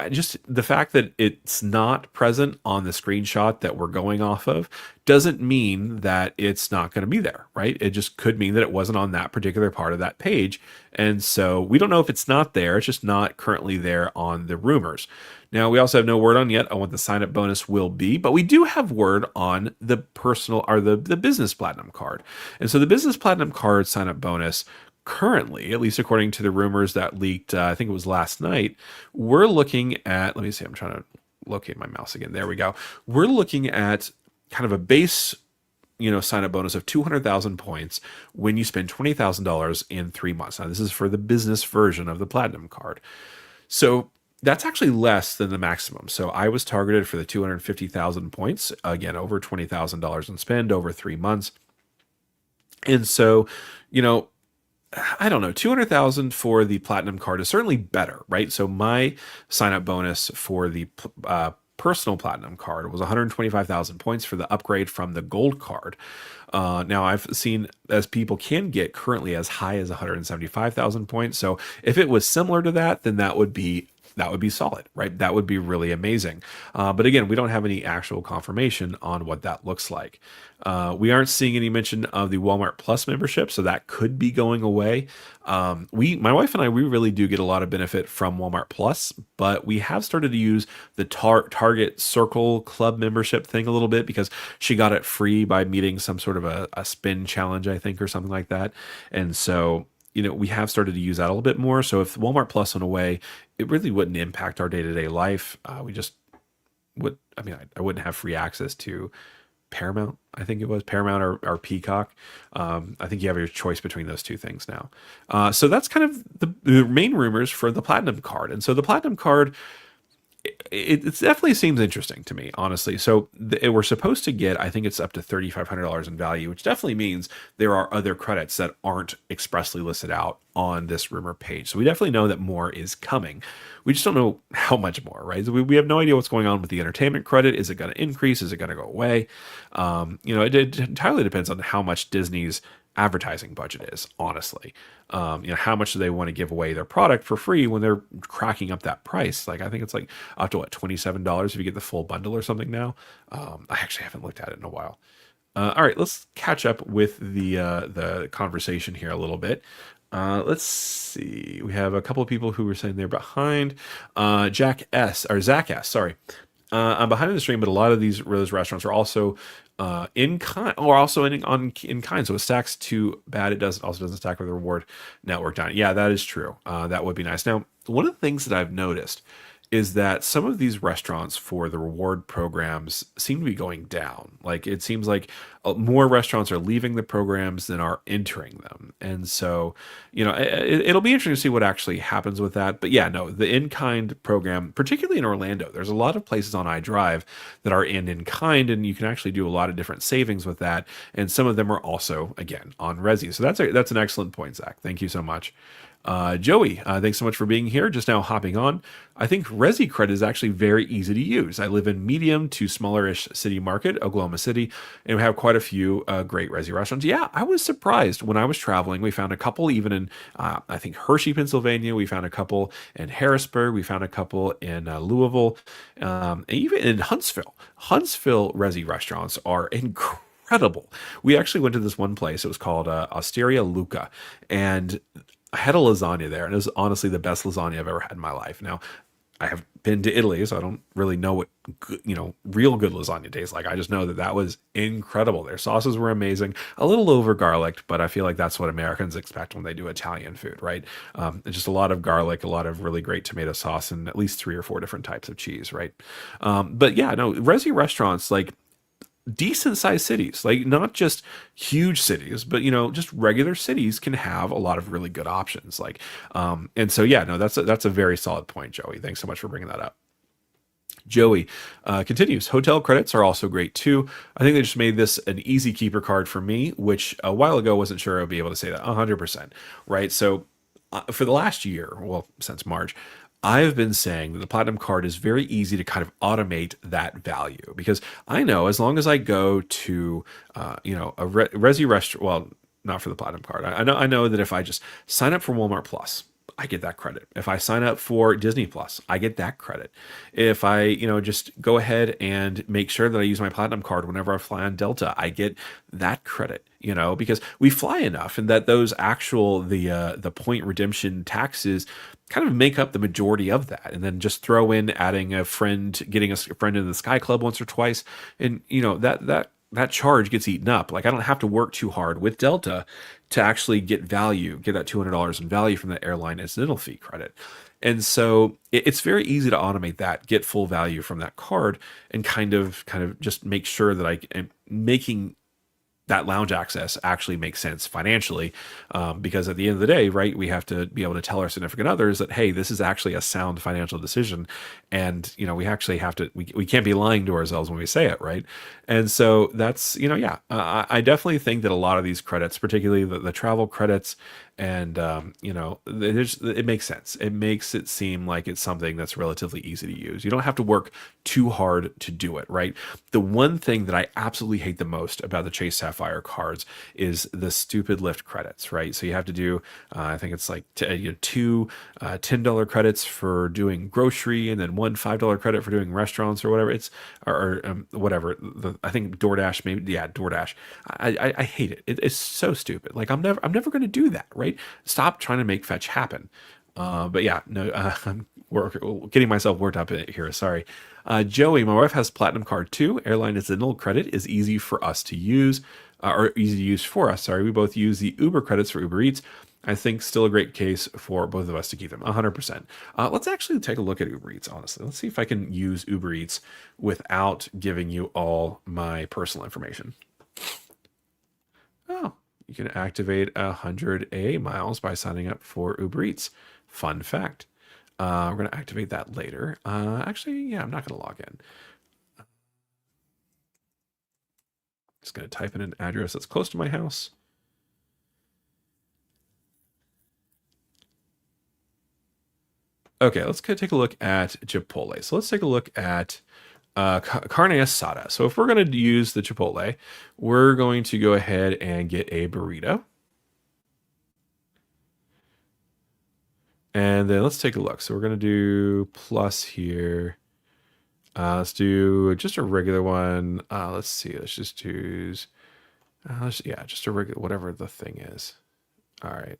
just the fact that it's not present on the screenshot that we're going off of doesn't mean that it's not going to be there, right? It just could mean that it wasn't on that particular part of that page. And so we don't know if it's not there. It's just not currently there on the rumors. Now, we also have no word on yet on what the sign up bonus will be, but we do have word on the personal or the business platinum card. And so the business platinum card sign up bonus currently, at least according to the rumors that leaked, I think it was last night, we're looking at, let me see, I'm trying to locate my mouse again. There we go. We're looking at kind of a base, sign up bonus of 200,000 points when you spend $20,000 in 3 months. Now, this is for the business version of the platinum card. So that's actually less than the maximum. So I was targeted for the 250,000 points, again, over $20,000 in spend over 3 months. And so, I don't know, 200,000 for the platinum card is certainly better, right? So my sign up bonus for the personal platinum card was 125,000 points for the upgrade from the gold card. Now I've seen as people can get currently as high as 175,000 points. So if it was similar to that, then that would be solid, right? That would be really amazing. But again, we don't have any actual confirmation on what that looks like. We aren't seeing any mention of the Walmart Plus membership, so that could be going away. My wife and I, we really do get a lot of benefit from Walmart Plus, but we have started to use the Target Circle Club membership thing a little bit because she got it free by meeting some sort of a spin challenge, I think, or something like that. And so we have started to use that a little bit more. So if Walmart Plus went away, it really wouldn't impact our day-to-day life. We just would, I wouldn't have free access to Paramount. I think it was Paramount or Peacock. I think you have your choice between those two things now. So that's kind of the main rumors for the Platinum card. And so the Platinum card, it definitely seems interesting to me, honestly. So we're supposed to get, I think it's up to $3,500 in value, which definitely means there are other credits that aren't expressly listed out on this rumor page. So we definitely know that more is coming. We just don't know how much more, right? So we have no idea what's going on with the entertainment credit. Is it going to increase? Is it going to go away? It entirely depends on how much Disney's advertising budget is, honestly. How much do they want to give away their product for free when they're cracking up that price? Like, I think it's like up to $27 if you get the full bundle or something now. I actually haven't looked at it in a while. All right, let's catch up with the conversation here a little bit. Let's see. We have a couple of people who were saying they're behind. Zach S. Sorry. I'm behind in the stream, but a lot of those restaurants are also in kind, or also in kind. So it stacks too bad. It doesn't stack with the reward network down. Yeah, that is true. That would be nice. Now, one of the things that I've noticed is that some of these restaurants for the reward programs seem to be going down. Like, it seems like more restaurants are leaving the programs than are entering them. And so, it'll be interesting to see what actually happens with that. But yeah, no, the in kind program, particularly in Orlando, there's a lot of places on iDrive that are in kind, and you can actually do a lot of different savings with that. And some of them are also, again, on Resy. So that's an excellent point, Zach. Thank you so much. Joey, thanks so much for being here. Just now hopping on. I think Resy Credit is actually very easy to use. I live in medium to smallerish city market, Oklahoma City, and we have quite a few great Resy restaurants. Yeah, I was surprised when I was traveling. We found a couple even in, I think, Hershey, Pennsylvania. We found a couple in Harrisburg. We found a couple in Louisville, and even in Huntsville. Huntsville Resy restaurants are incredible. We actually went to this one place. It was called Osteria Luca, and I had a lasagna there, and it was honestly the best lasagna I've ever had in my life. Now, I have been to Italy, so I don't really know what good, real good lasagna tastes like. I just know that that was incredible. Their sauces were amazing, a little over garlic, but I feel like that's what Americans expect when they do Italian food, right? Just a lot of garlic, a lot of really great tomato sauce, and at least 3 or 4 different types of cheese, right? But yeah, no, Resi restaurants like decent sized cities, like not just huge cities, but just regular cities can have a lot of really good options. And so yeah, no, that's a very solid point, Joey. Thanks so much for bringing that up. Joey continues. Hotel credits are also great too. I think they just made this an easy keeper card for me, which a while ago wasn't sure I would be able to say that 100%. Right. So for the last year, well, since March, I've been saying that the platinum card is very easy to kind of automate that value because I know as long as I go to, Resi restaurant, well, not for the platinum card. I know that if I just sign up for Walmart Plus, I get that credit. If I sign up for Disney Plus, I get that credit. If I, just go ahead and make sure that I use my platinum card whenever I fly on Delta, I get that credit, because we fly enough and that those actual the point redemption taxes kind of make up the majority of that. And then just throw in adding a friend, getting a friend into the Sky Club once or twice, and that charge gets eaten up. Like I don't have to work too hard with Delta to actually get that $200 in value from the airline incidental fee credit. And so it's very easy to automate that, get full value from that card, and kind of just make sure that I am making that lounge access actually makes sense financially, because at the end of the day, right, we have to be able to tell our significant others that, hey, this is actually a sound financial decision, and we actually have to, we can't be lying to ourselves when we say it, right? And so that's, yeah, I definitely think that a lot of these credits, particularly the travel credits, and it makes sense. It makes it seem like it's something that's relatively easy to use. You don't have to work too hard to do it, right? The one thing that I absolutely hate the most about the Chase Sapphire cards is the stupid lift credits, right? So you have to do, I think it's like two $10 credits for doing grocery, and then one $5 credit for doing restaurants or whatever. Whatever. I think DoorDash, maybe, yeah, DoorDash. I hate it. It's so stupid. Like I'm never going to do that, right? Stop trying to make fetch happen. But yeah, no, I'm getting myself worked up here. Sorry. Joey, my wife has platinum card too. Airline incidental credit is easy for us to use, or easy to use for us. Sorry, we both use the Uber credits for Uber Eats. I think still a great case for both of us to keep them 100%. Let's actually take a look at Uber Eats, honestly. Let's see if I can use Uber Eats without giving you all my personal information. Oh, you can activate 100 AA miles by signing up for Uber Eats. Fun fact. We're going to activate that later. Actually, yeah, I'm not going to log in. Just going to type in an address that's close to my house. Okay, let's take a look at Chipotle. So let's take a look at carne asada. So if we're going to use the Chipotle, we're going to go ahead and get a burrito. And then let's take a look. So we're going to do plus here. Let's do just a regular one. Let's see. Let's just choose. Just a regular, whatever the thing is. All right.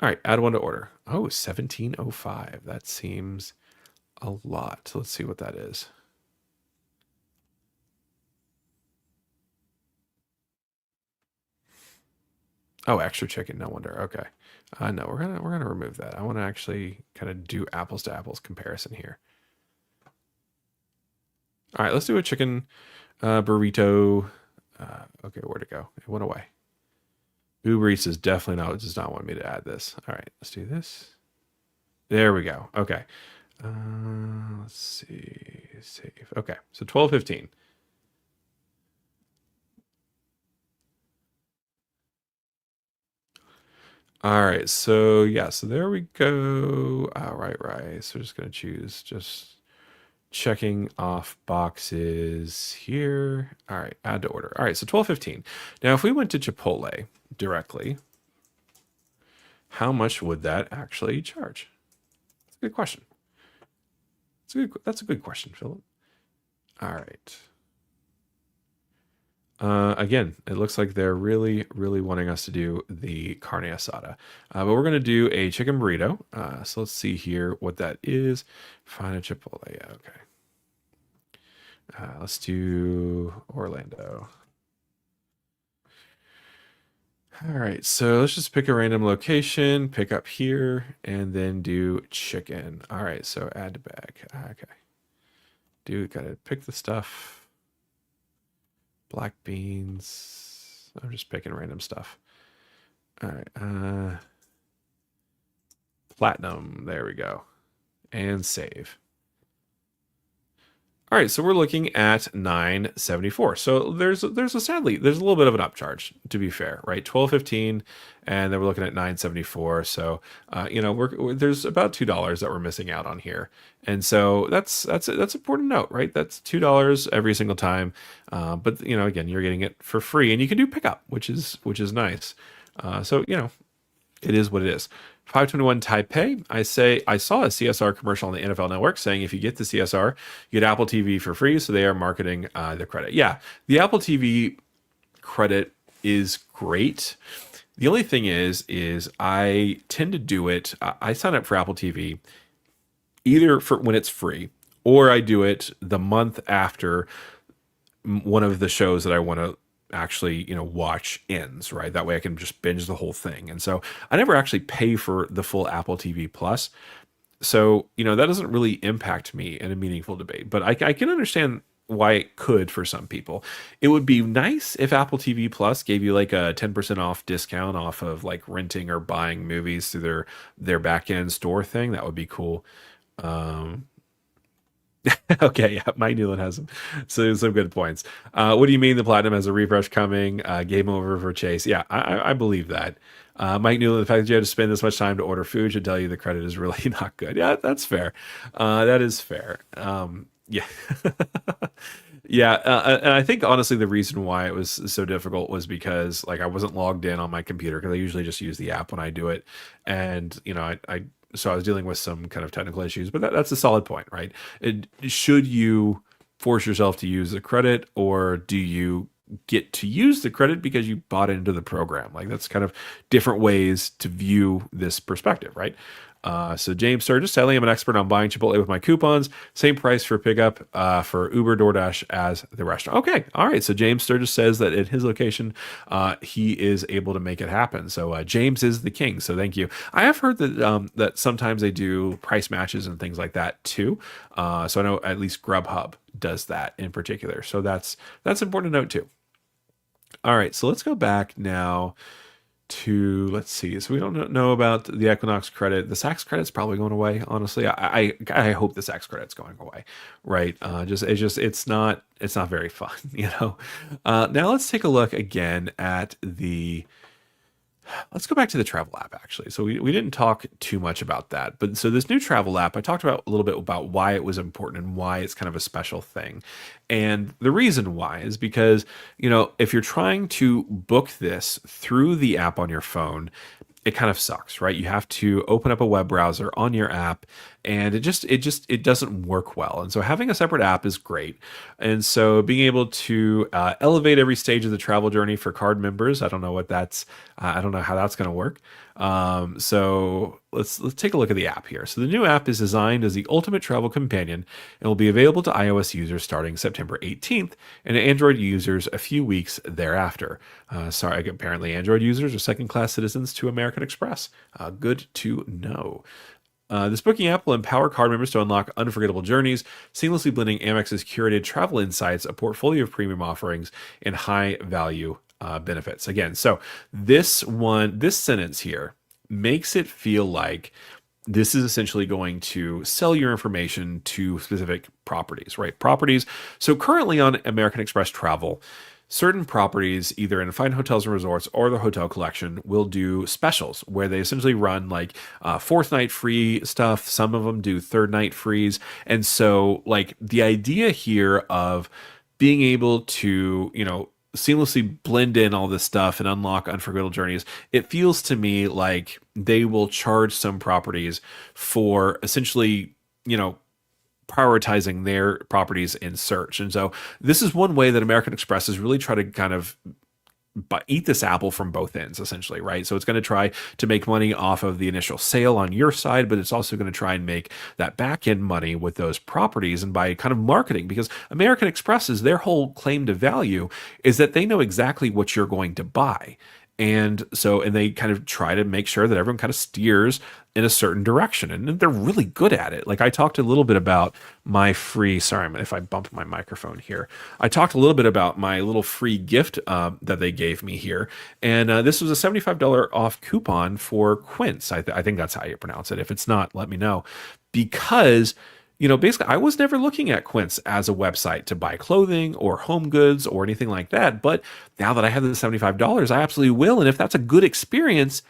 All right. Add one to order. Oh, 1705. That seems a lot. Let's see what that is. Oh, extra chicken. No wonder. Okay. No, we're gonna remove that. I want to actually kind of do apples to apples comparison here. All right, let's do a chicken burrito. Okay, where'd it go? It went away. Uber Eats is definitely not does not want me to add this. All right, let's do this. There we go. Okay. Let's see. Save. Okay, so 12:15. All right, so yeah, so there we go. Right. So just gonna choose just checking off boxes here. All right, add to order. All right, so 12:15. Now, if we went to Chipotle directly, how much would that actually charge? That's a good question. That's a good question, Philip. All right. Again, it looks like they're really, really wanting us to do the carne asada. But we're going to do a chicken burrito. So let's see here what that is. Find a Chipotle. Yeah, okay. Let's do Orlando. All right, so let's just pick a random location, pick up here, and then do chicken. All right, so add to bag. Okay. Gotta pick the stuff. Black beans. I'm just picking random stuff. All right, platinum. There we go. And save. All right, so we're looking at 974. So there's a little bit of an upcharge, to be fair, right? 1215, and then we're looking at 974. So there's about $2 that we're missing out on here, and so that's important to note, right? That's $2 every single time. But again, you're getting it for free, and you can do pickup, which is nice. So it is what it is. 521 Taipei. I saw a CSR commercial on the NFL Network saying if you get the CSR, you get Apple TV for free. So they are marketing the credit. Yeah, the Apple TV credit is great. The only thing is I tend to do it. I sign up for Apple TV either for when it's free, or I do it the month after one of the shows that I want to actually watch ends, right? That way I can just binge the whole thing. And so I never actually pay for the full Apple TV Plus. So that doesn't really impact me in a meaningful debate, but I can understand why it could for some people. It would be nice if Apple TV Plus gave you like a 10% off discount off of like renting or buying movies through their back end store thing. That would be cool. Um, Okay, yeah, Mike Newland has some good points. What do you mean the platinum has a refresh coming? Game over for Chase. Yeah, I believe that. Mike Newland, the fact that you had to spend this much time to order food should tell you the credit is really not good. Yeah, that's fair. That is fair. Yeah. Yeah, and I think honestly the reason why it was so difficult was because like I wasn't logged in on my computer because I usually just use the app when I do it, and so I was dealing with some kind of technical issues. But that's a solid point, right? Should you force yourself to use the credit, or do you get to use the credit because you bought into the program? Like that's kind of different ways to view this perspective, right? So James Sturgis telling I'm an expert on buying Chipotle with my coupons. Same price for pickup for Uber DoorDash as the restaurant. Okay, all right. So James Sturgis says that at his location, he is able to make it happen. So James is the king. So thank you. I have heard that sometimes they do price matches and things like that too. So I know at least Grubhub does that in particular. So that's important to note too. All right, so let's go back now to let's see. So we don't know about the Equinox credit. The Saks credit's probably going away. Honestly, I hope the Saks credit's going away. Right? It's not very fun. Now let's take a look again at the. Let's go back to the travel app actually. So we didn't talk too much about that, but so this new travel app, I talked about a little bit about why it was important and why it's kind of a special thing. And the reason why is because, if you're trying to book this through the app on your phone, it kind of sucks, right? You have to open up a web browser on your app, and it doesn't work well. And so having a separate app is great. And so being able to elevate every stage of the travel journey for card members, I don't know what that's, I don't know how that's going to work. So let's take a look at the app here. So the new app is designed as the ultimate travel companion and will be available to iOS users starting September 18th and to Android users a few weeks thereafter. Apparently Android users are second-class citizens to American Express. Good to know. This booking app will empower card members to unlock unforgettable journeys, seamlessly blending Amex's curated travel insights, a portfolio of premium offerings, and high value benefits. Again, so this sentence here makes it feel like this is essentially going to sell your information to specific properties, right? Properties. So currently on American Express Travel, certain properties, either in Fine Hotels and Resorts or the Hotel Collection, will do specials where they essentially run like fourth night free stuff. Some of them do third night frees. And so, like, the idea here of being able to, seamlessly blend in all this stuff and unlock unforgettable journeys, it feels to me like they will charge some properties for essentially, prioritizing their properties in search. And so this is one way that American Express is really trying to kind of eat this apple from both ends, essentially, right? So it's going to try to make money off of the initial sale on your side, but it's also going to try and make that back end money with those properties and by kind of marketing, because American Express's their whole claim to value is that they know exactly what you're going to buy. And they kind of try to make sure that everyone kind of steers in a certain direction, and they're really good at it. Like, I talked a little bit about my free, sorry, if I bump my microphone here, I talked a little bit about my little free gift that they gave me here. And this was a $75 off coupon for Quince. I think that's how you pronounce it. If it's not, let me know. Because basically, I was never looking at Quince as a website to buy clothing or home goods or anything like that. But now that I have the $75, I absolutely will. And if that's a good experience,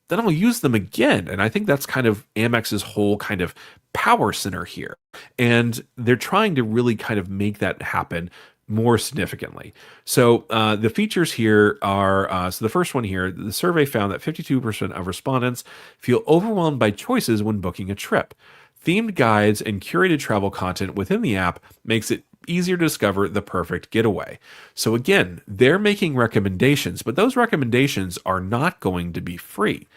then I'll use them again. And I think that's kind of Amex's whole kind of power center here. And they're trying to really kind of make that happen more significantly. So the features here are, so the first one here, the survey found that 52% of respondents feel overwhelmed by choices when booking a trip. Themed guides and curated travel content within the app makes it easier to discover the perfect getaway. So again, they're making recommendations, but those recommendations are not going to be free.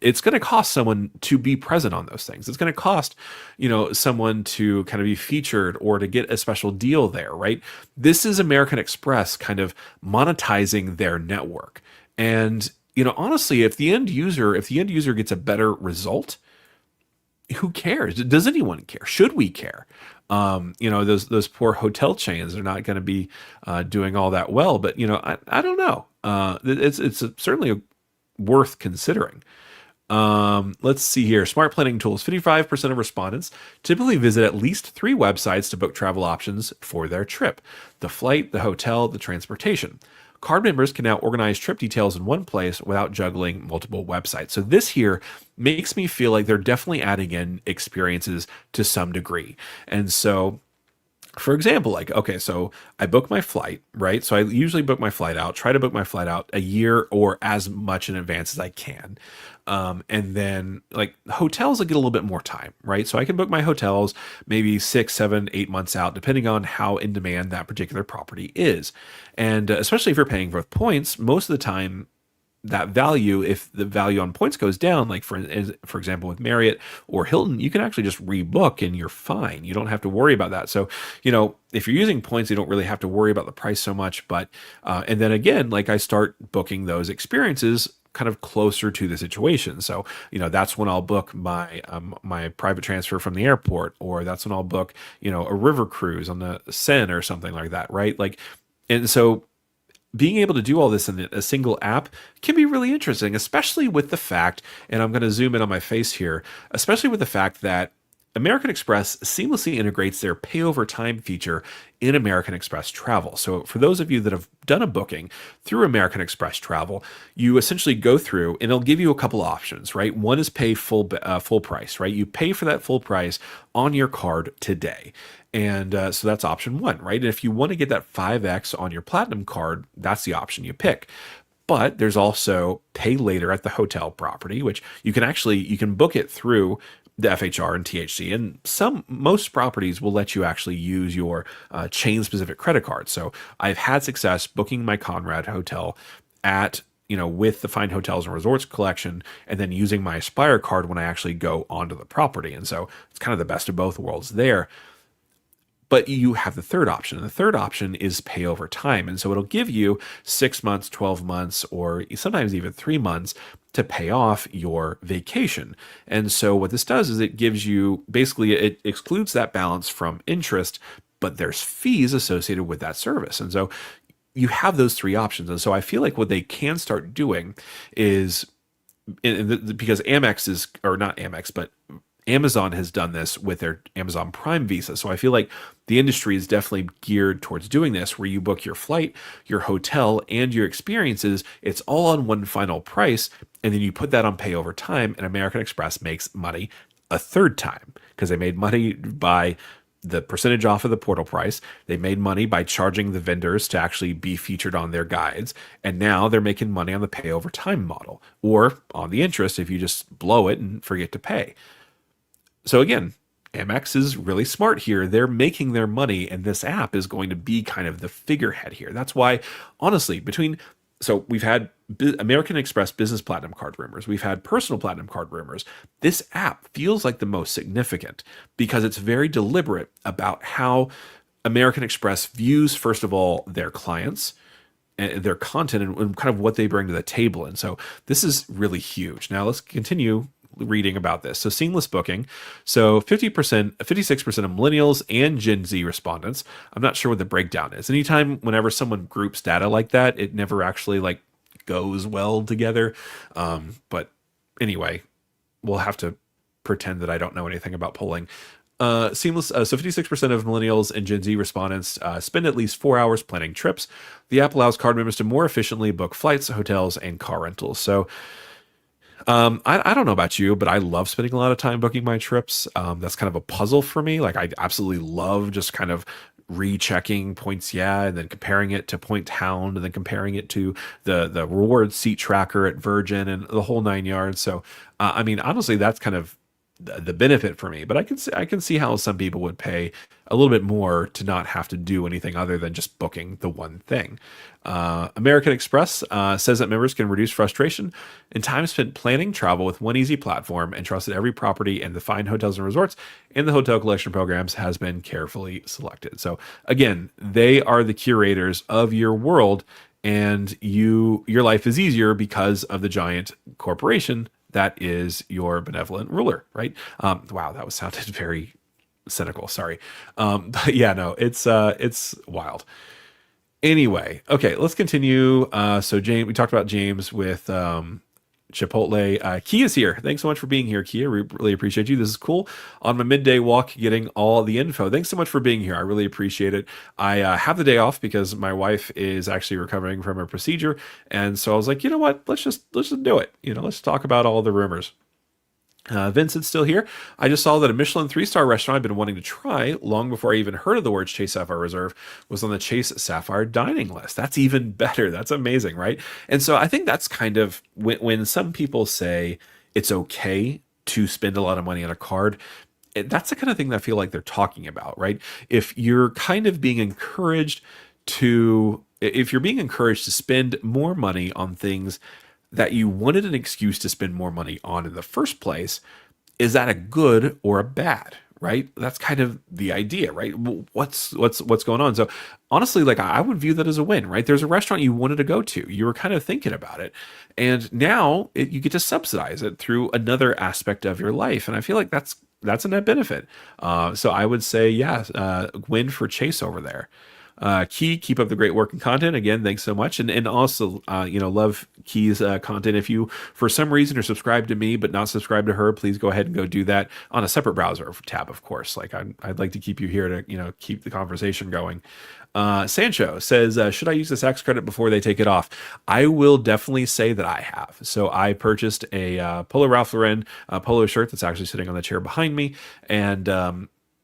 It's going to cost someone to be present on those things. It's going to cost, someone to kind of be featured or to get a special deal there, right? This is American Express kind of monetizing their network. And, honestly, if the end user gets a better result, who cares? Does anyone care? Should we care? Those poor hotel chains are not going to be doing all that well. But I don't know. It's certainly worth considering. Let's see here. Smart planning tools. 55% of respondents typically visit at least 3 websites to book travel options for their trip: the flight, the hotel, the transportation. Card members can now organize trip details in one place without juggling multiple websites. So this here makes me feel like they're definitely adding in experiences to some degree. And so, for example, like, okay, so I book my flight, right? So I usually try to book my flight out a year or as much in advance as I can. And then, like, hotels, I get a little bit more time, right? So I can book my hotels maybe 6, 7, 8 months out, depending on how in demand that particular property is. And especially if you're paying for points, most of the time, that value, if the value on points goes down, like for example with Marriott or Hilton, you can actually just rebook and you're fine. You don't have to worry about that. So if you're using points, you don't really have to worry about the price so much. But and then again, like, I start booking those experiences kind of closer to the situation. So that's when I'll book my my private transfer from the airport, or that's when I'll book a river cruise on the Seine or something like that, right? Like, and so being able to do all this in a single app can be really interesting, especially with the fact, and I'm going to zoom in on my face here, especially with the fact that American Express seamlessly integrates their pay over time feature in American Express Travel. So for those of you that have done a booking through American Express Travel, you essentially go through and it'll give you a couple options, right? One is pay full price, right? You pay for that full price on your card today. And so that's option one, right? And if you want to get that 5X on your Platinum card, that's the option you pick. But there's also pay later at the hotel property, which you can book it through the FHR and THC, and most properties will let you actually use your chain specific credit card. So I've had success booking my Conrad hotel at with the Fine Hotels and Resorts collection, and then using my Aspire card when I actually go onto the property. And so it's kind of the best of both worlds there. But you have the third option. And the third option is pay over time. And so it'll give you 6 months, 12 months, or sometimes even 3 months to pay off your vacation. And so what this does is it gives you basically, it excludes that balance from interest, but there's fees associated with that service. And so you have those three options. And so I feel like what they can start doing is because Amex is, or not Amex, but Amazon has done this with their Amazon Prime Visa. So I feel like the industry is definitely geared towards doing this, where you book your flight, your hotel, and your experiences. It's all on one final price. And then you put that on pay over time, and American Express makes money a third time because they made money by the percentage off of the portal price. They made money by charging the vendors to actually be featured on their guides. And now they're making money on the pay over time model or on the interest if you just blow it and forget to pay. So again, Amex is really smart here. They're making their money, and this app is going to be kind of the figurehead here. That's why, honestly, so we've had American Express Business Platinum Card rumors. We've had Personal Platinum Card rumors. This app feels like the most significant because it's very deliberate about how American Express views, first of all, their clients and their content and kind of what they bring to the table. And so this is really huge. Now let's continue reading about this. So seamless booking. So 50%, 56% of millennials and Gen Z respondents. I'm not sure what the breakdown is. Whenever someone groups data like that, it never actually like goes well together. But anyway, we'll have to pretend that I don't know anything about polling. Seamless. So 56% of millennials and Gen Z respondents spend at least 4 hours planning trips. The app allows card members to more efficiently book flights, hotels, and car rentals. So I don't know about you, but I love spending a lot of time booking my trips. That's kind of a puzzle for me. Like I absolutely love just kind of rechecking points, and then comparing it to Point Hound, and then comparing it to the reward seat tracker at Virgin and the whole 9 yards. So I mean, honestly, that's kind of the benefit for me. But I can see how some people would pay a little bit more to not have to do anything other than just booking the one thing. American Express says that members can reduce frustration and time spent planning travel with one easy platform, and trust that every property and the fine hotels and resorts and the hotel collection programs has been carefully selected. So again, they are the curators of your world, and your life is easier because of the giant corporation that is your benevolent ruler, right? Wow, that was sounded very cynical. Sorry. But yeah, no, it's wild. Anyway, okay, let's continue. So James, we talked about James with Chipotle. Kia's here. Thanks so much for being here, Kia. We really appreciate you. This is cool. On my midday walk, getting all the info. Thanks so much for being here. I really appreciate it. I have the day off because my wife is actually recovering from a procedure, and so I was like, you know what? Let's just do it. Let's talk about all the rumors. Vincent's still here. I just saw that a Michelin 3-star restaurant I've been wanting to try long before I even heard of the words Chase Sapphire Reserve was on the Chase Sapphire dining list. That's even better. That's amazing, right? And so I think that's kind of when some people say it's okay to spend a lot of money on a card, that's the kind of thing that I feel like they're talking about, right? If you're being encouraged to spend more money on things that you wanted an excuse to spend more money on in the first place, is that a good or a bad, right? That's kind of the idea, right? What's going on? So honestly, like I would view that as a win, right? There's a restaurant you wanted to go to. You were kind of thinking about it. And now you get to subsidize it through another aspect of your life. And I feel like that's a net benefit. So I would say, win for Chase over there. Keep up the great work and content. Again, thanks so much. And also, love Key's content. If you, for some reason, are subscribed to me but not subscribed to her, please go ahead and go do that on a separate browser tab, of course. Like I'd like to keep you here to, keep the conversation going. Sancho says, should I use this tax credit before they take it off? I will definitely say that I have. So I purchased a Polo Ralph Lauren polo shirt that's actually sitting on the chair behind me. And,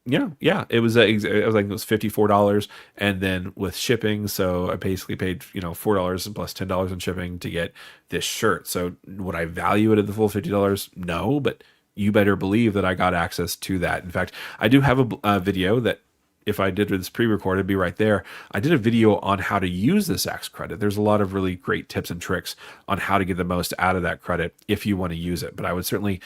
it was $54, and then with shipping, so I basically paid $4 plus $10 in shipping to get this shirt. So would I value it at the full $50? No, but you better believe that I got access to that. In fact, I do have a video that, if I did this pre-recorded, it'd be right there. I did a video on how to use this tax credit. There's a lot of really great tips and tricks on how to get the most out of that credit if you want to use it. But I would certainly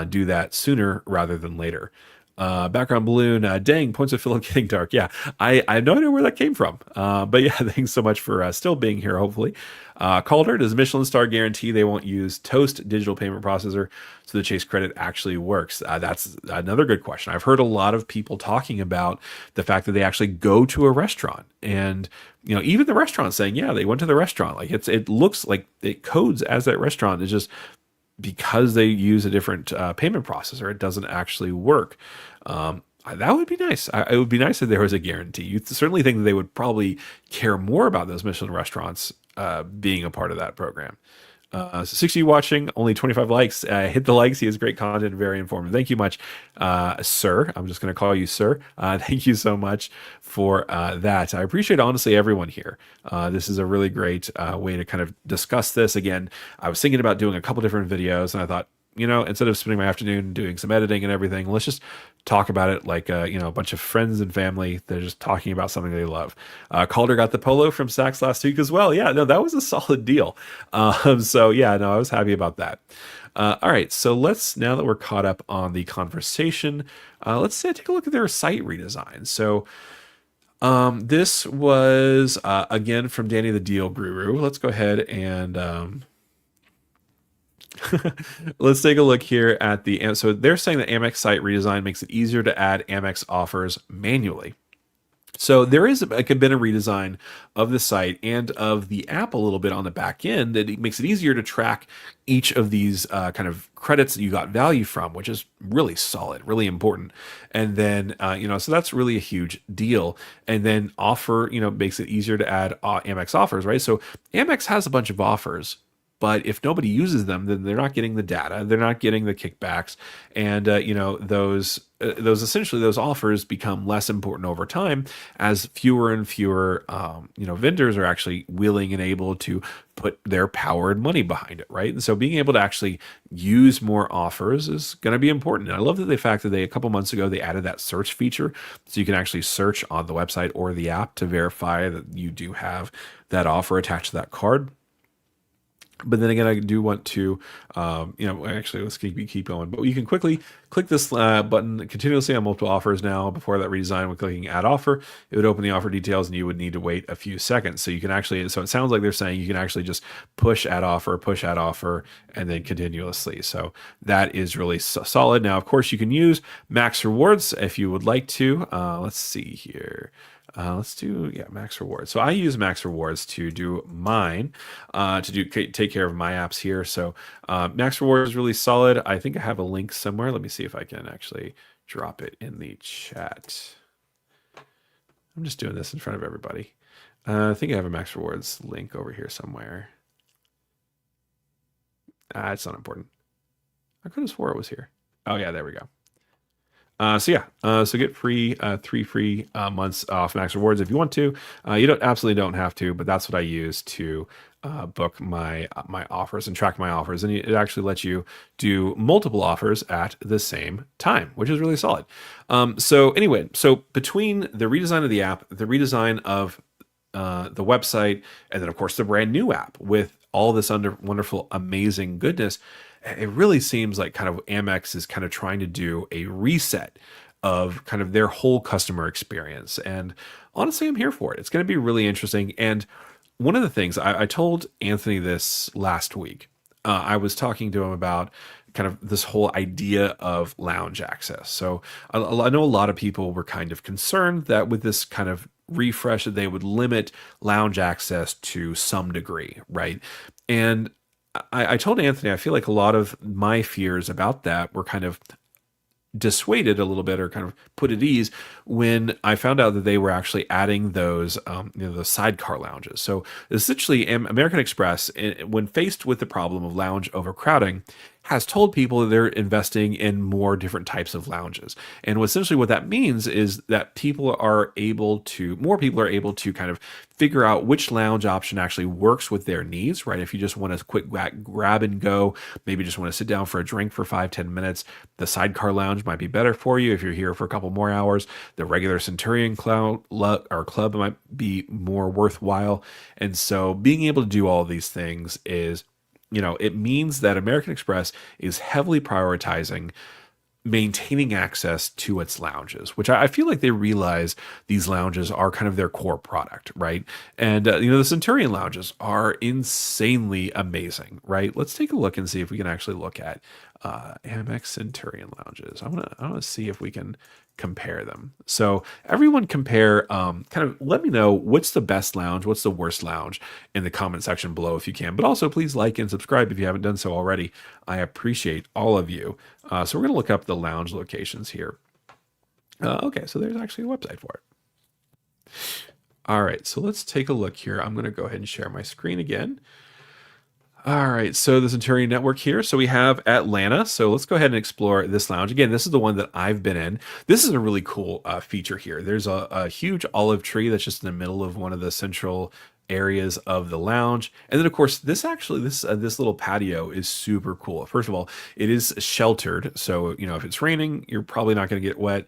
do that sooner rather than later. Background balloon, dang, points of Phillip getting dark. Yeah, I have no idea where that came from. But yeah, thanks so much for still being here, hopefully. Calder, does Michelin Star guarantee they won't use Toast digital payment processor so the Chase credit actually works? That's another good question. I've heard a lot of people talking about the fact that they actually go to a restaurant and even the restaurant saying, yeah, they went to the restaurant. Like it looks like it codes as that restaurant. It's just because they use a different payment processor, it doesn't actually work. That would be nice. It would be nice if there was a guarantee. You certainly think that they would probably care more about those Michelin restaurants being a part of that program. 60 watching, only 25 likes. Hit the likes. He has great content, very informative. Thank you much, sir. I'm just going to call you sir. Thank you so much for that. I appreciate, honestly, everyone here. This is a really great way to kind of discuss this. Again, I was thinking about doing a couple different videos, and I thought, instead of spending my afternoon doing some editing and everything, let's just talk about it like, a bunch of friends and family. They're just talking about something they love. Calder got the polo from Saks last week as well. Yeah, no, that was a solid deal. So yeah, no, I was happy about that. All right, so now that we're caught up on the conversation, let's take a look at their site redesign. So this was, again, from Danny the Deal Guru. Let's go ahead and let's take a look here at so they're saying that Amex site redesign makes it easier to add Amex offers manually. So there is been a redesign of the site and of the app a little bit on the back end that it makes it easier to track each of these kind of credits that you got value from, which is really solid, really important. And then, so that's really a huge deal. And then makes it easier to add Amex offers, right? So Amex has a bunch of offers, but if nobody uses them, then they're not getting the data, they're not getting the kickbacks, and those essentially those offers become less important over time as fewer and fewer vendors are actually willing and able to put their power and money behind it, right? And so being able to actually use more offers is going to be important. And I love that the fact that a couple months ago they added that search feature, so you can actually search on the website or the app to verify that you do have that offer attached to that card. But then again, I do want to, actually, let's keep going. But you can quickly click this button continuously on multiple offers now. Before that redesign, when clicking Add Offer, it would open the offer details, and you would need to wait a few seconds. So you can actually, so it sounds like they're saying you can actually just push Add Offer, and then continuously. So that is really solid. Now, of course, you can use Max Rewards if you would like to. Let's see here. Let's do Max Rewards. So I use Max Rewards to do mine, take care of my apps here. So Max Rewards is really solid. I think I have a link somewhere. Let me see if I can actually drop it in the chat. I'm just doing this in front of everybody. I think I have a Max Rewards link over here somewhere. It's not important. I could have swore it was here. Oh yeah, there we go. So get free 3 free months off Max Rewards if you want to. You absolutely don't have to, but that's what I use to book my offers and track my offers, and it actually lets you do multiple offers at the same time, which is really solid. So between the redesign of the app, the redesign of the website, and then of course the brand new app with all this wonderful, amazing goodness, it really seems like kind of Amex is kind of trying to do a reset of kind of their whole customer experience. And honestly, I'm here for it. It's going to be really interesting. And one of the things I told Anthony this last week, I was talking to him about kind of this whole idea of lounge access. So I know a lot of people were kind of concerned that with this kind of refresh that they would limit lounge access to some degree, right? And I told Anthony, I feel like a lot of my fears about that were kind of dissuaded a little bit, or kind of put at ease, when I found out that they were actually adding those, the sidecar lounges. So essentially, American Express, when faced with the problem of lounge overcrowding, has told people that they're investing in more different types of lounges. And essentially what that means is that more people are able to kind of figure out which lounge option actually works with their needs, right? If you just want a quick grab and go, maybe just want to sit down for a drink for 5-10 minutes, the sidecar lounge might be better for you. If you're here for a couple more hours, the regular Centurion club might be more worthwhile. And so being able to do all of these things is, it means that American Express is heavily prioritizing maintaining access to its lounges, which I feel like they realize these lounges are kind of their core product, right? And the Centurion lounges are insanely amazing, right? Let's take a look and see if we can actually look at Amex Centurion lounges. I want to see if we can compare them. So everyone compare, kind of let me know what's the best lounge, what's the worst lounge in the comment section below if you can. But also please like and subscribe if you haven't done so already. I appreciate all of you. So we're going to look up the lounge locations here. Okay, so there's actually a website for it. All right, so let's take a look here. I'm going to go ahead and share my screen again. All right, so the Centurion Network here. So we have Atlanta. So let's go ahead and explore this lounge. Again, this is the one that I've been in. This is a really cool feature here. There's a huge olive tree that's just in the middle of one of the central areas of the lounge. And then of course, this little patio is super cool. First of all, it is sheltered. So, if it's raining, you're probably not going to get wet.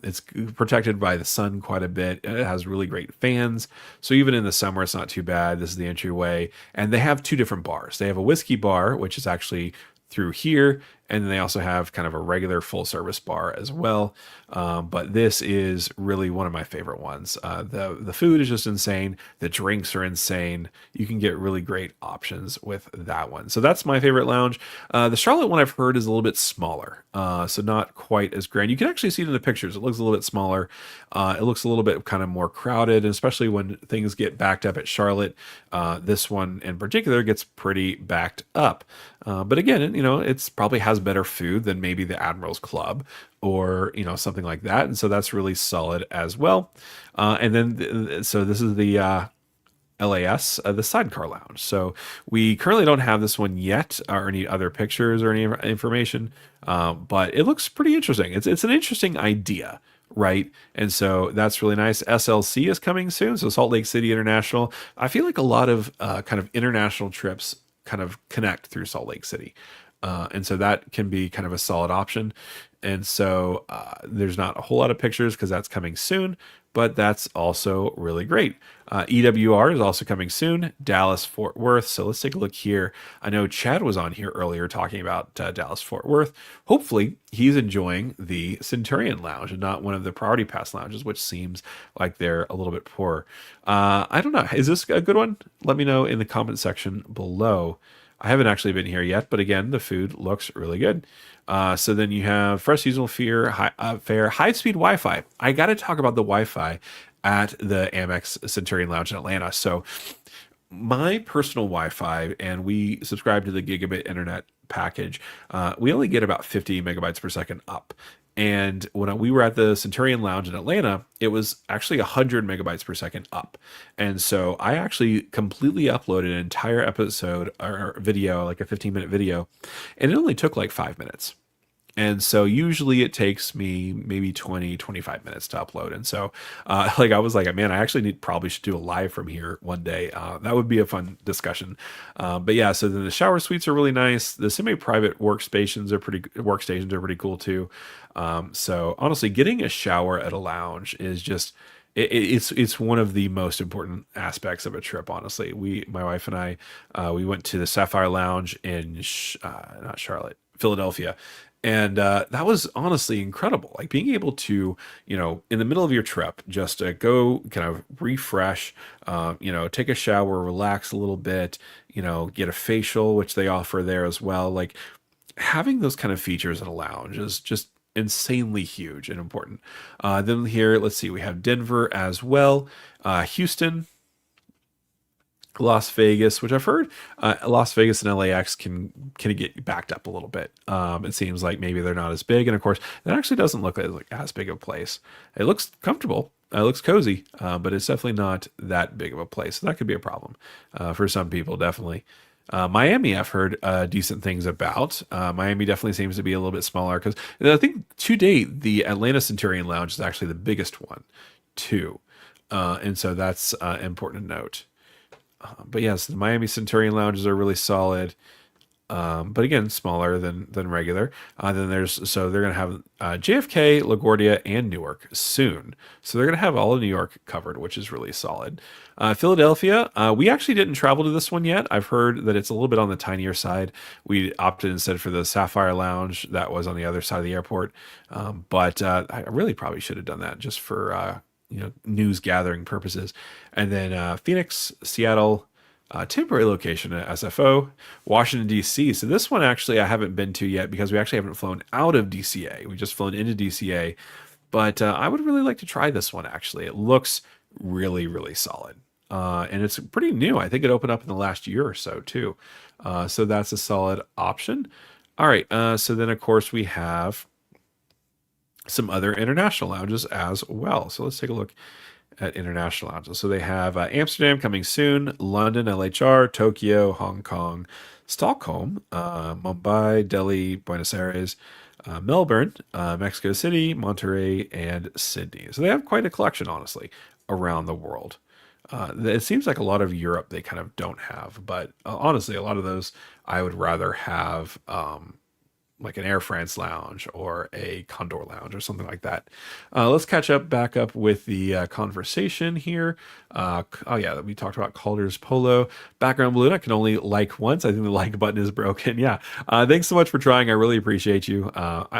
It's protected by the sun quite a bit. It has really great fans. So even in the summer, it's not too bad. This is the entryway. And they have two different bars. They have a whiskey bar, which is actually through here, and then they also have kind of a regular full service bar as well. But this is really one of my favorite ones. The food is just insane. The drinks are insane. You can get really great options with that one. So that's my favorite lounge. The Charlotte one I've heard is a little bit smaller, so not quite as grand. You can actually see it in the pictures. It looks a little bit smaller. It looks a little bit kind of more crowded, and especially when things get backed up at Charlotte. This one in particular gets pretty backed up. But again, it's probably has better food than maybe the Admiral's Club or something like that, and so that's really solid as well. And then so this is the LAS, the Sidecar Lounge. So we currently don't have this one yet, or any other pictures or any information, but it looks pretty interesting. It's an interesting idea, right? And so that's really nice. SLC is coming soon, so Salt Lake City International. I feel like a lot of kind of international trips kind of connect through Salt Lake City. And so that can be kind of a solid option. And so there's not a whole lot of pictures because that's coming soon, but that's also really great. EWR is also coming soon, Dallas, Fort Worth. So let's take a look here. I know Chad was on here earlier talking about Dallas, Fort Worth. Hopefully he's enjoying the Centurion Lounge and not one of the Priority Pass lounges, which seems like they're a little bit poor. I don't know. Is this a good one? Let me know in the comment section below. I haven't actually been here yet, but again, the food looks really good. So then you have fresh seasonal fare, high-speed Wi-Fi. I got to talk about the Wi-Fi at the Amex Centurion Lounge in Atlanta. So my personal Wi-Fi, and we subscribe to the gigabit internet package, we only get about 50 megabytes per second up. And when we were at the Centurion Lounge in Atlanta, it was actually 100 megabytes per second up. And so I actually completely uploaded an entire episode or video, like a 15-minute video, and it only took like 5 minutes. And so usually it takes me maybe 20, 25 minutes to upload. And so I was like, man, I actually probably should do a live from here one day. That would be a fun discussion. But yeah, so then the shower suites are really nice. The semi-private workstations are pretty cool too. So honestly, getting a shower at a lounge is just, it's one of the most important aspects of a trip. Honestly, my wife and I, we went to the Sapphire Lounge in not Charlotte, Philadelphia. And that was honestly incredible. Like being able to, in the middle of your trip, just go kind of refresh, take a shower, relax a little bit, get a facial, which they offer there as well. Like having those kind of features in a lounge is just insanely huge and important. Then here, let's see, we have Denver as well, Houston, Las Vegas, which I've heard Las Vegas and LAX can get backed up a little bit. It seems like maybe they're not as big. And of course, that actually doesn't look like as big of a place. It looks comfortable. It looks cozy, but it's definitely not that big of a place. So that could be a problem for some people, definitely. Miami, I've heard decent things about. Miami definitely seems to be a little bit smaller because I think to date, the Atlanta Centurion Lounge is actually the biggest one too. And so that's important to note. But yes, the Miami Centurion lounges are really solid. but again, smaller than regular. Then they're going to have JFK, LaGuardia, and Newark soon. So they're going to have all of New York covered, which is really solid. Philadelphia, we actually didn't travel to this one yet. I've heard that it's a little bit on the tinier side. We opted instead for the Sapphire Lounge that was on the other side of the airport. But I really probably should have done that just for news gathering purposes. And then Phoenix, Seattle, temporary location at SFO, Washington, D.C. So this one actually I haven't been to yet because we actually haven't flown out of DCA. We just flown into DCA. But I would really like to try this one actually. It looks really, really solid. And it's pretty new. I think it opened up in the last year or so too. So that's a solid option. All right. So then, of course, we have some other international lounges as well. So let's take a look at international lounges. So they have Amsterdam coming soon, London, LHR, Tokyo, Hong Kong, Stockholm, Mumbai, Delhi, Buenos Aires, Melbourne, Mexico City, Monterey, and Sydney. So they have quite a collection, honestly, around the world. It seems like a lot of Europe they kind of don't have, but honestly, a lot of those I would rather have like an Air France lounge or a Condor lounge or something like that. Let's back up with the conversation here. Oh yeah, we talked about Calder's Polo. Background balloon, I can only like once. I think the like button is broken. Yeah. Thanks so much for trying. I really appreciate you.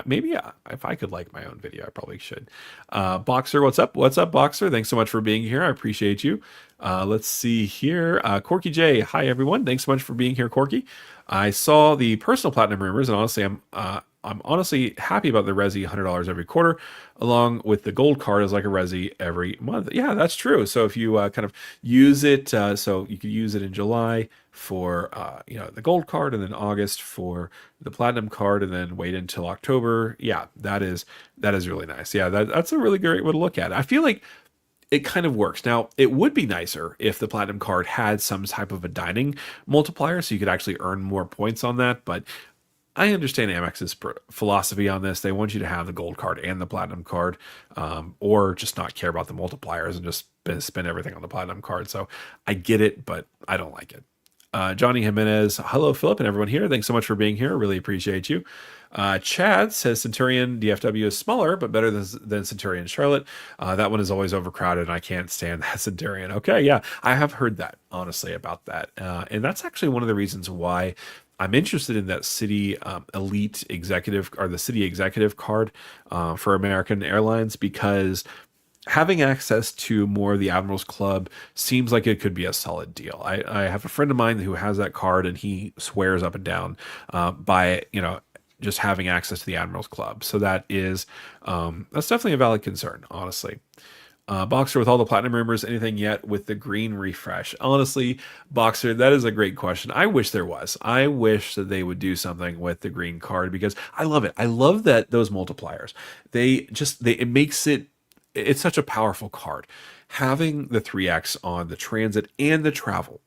Maybe if I could like my own video, I probably should. Boxer, what's up? What's up, Boxer? Thanks so much for being here. I appreciate you. Let's see here. Corky J. Hi, everyone. Thanks so much for being here, Corky. I saw the personal platinum rumors, and honestly, I'm honestly happy about the Resy $100 every quarter, along with the gold card as like a Resy every month. Yeah, that's true. So if you kind of use it, so you could use it in July for the gold card, and then August for the platinum card, and then wait until October. Yeah, that is really nice. Yeah, that's a really great way to look at it. I feel like it kind of works. Now, it would be nicer if the platinum card had some type of a dining multiplier so you could actually earn more points on that. But I understand Amex's philosophy on this. They want you to have the gold card and the platinum card, or just not care about the multipliers and just spend everything on the platinum card. So I get it, but I don't like it. Johnny Jimenez, hello, Philip, and everyone here. Thanks so much for being here. Really appreciate you. Chad says Centurion DFW is smaller, but better than Centurion Charlotte. That one is always overcrowded, and I can't stand that Centurion. Okay, yeah, I have heard that, honestly, about that. And that's actually one of the reasons why I'm interested in that City Elite Executive, or the City Executive card for American Airlines, because having access to more of the Admirals Club seems like it could be a solid deal. I have a friend of mine who has that card, and he swears up and down by just having access to the Admirals Club. So that's definitely a valid concern, honestly. Boxer, with all the platinum rumors, anything yet with the green refresh? Honestly, Boxer, that is a great question. I wish there was. I wish that they would do something with the green card because I love it. I love that those multipliers. It makes it's such a powerful card. Having the 3x on the transit and the travel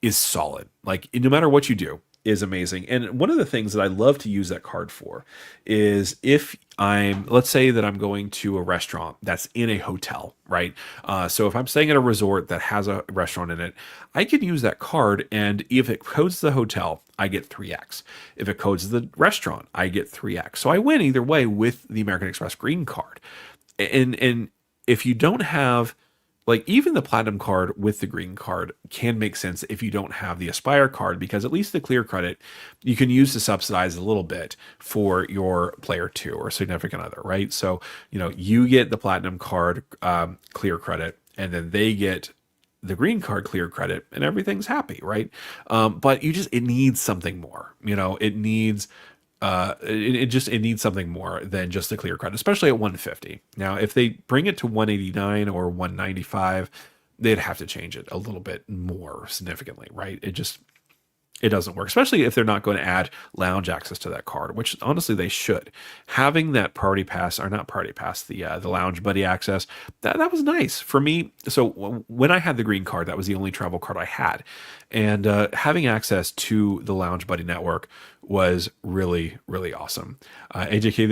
is solid. Like, no matter what you do, is amazing. And one of the things that I love to use that card for is let's say that I'm going to a restaurant that's in a hotel, right? So if I'm staying at a resort that has a restaurant in it, I can use that card, and if it codes the hotel, I get 3x. If it codes the restaurant, I get 3x. So I win either way with the American Express green card. And if you don't have, like, even the platinum card with the green card can make sense if you don't have the Aspire card, because at least the clear credit you can use to subsidize a little bit for your player 2 or significant other, right? So, you get the platinum card clear credit, and then they get the green card clear credit, and everything's happy, right? But it needs something more. It needs it needs something more than just a clear credit, especially at 150. Now, if they bring it to 189 or 195, they'd have to change it a little bit more significantly, right? It doesn't work, especially if they're not going to add lounge access to that card, which honestly they should. Having that party pass, or not party pass, the lounge buddy access, that was nice for me. So when I had the green card, that was the only travel card I had, and having access to the lounge buddy network was really, really awesome. AJK,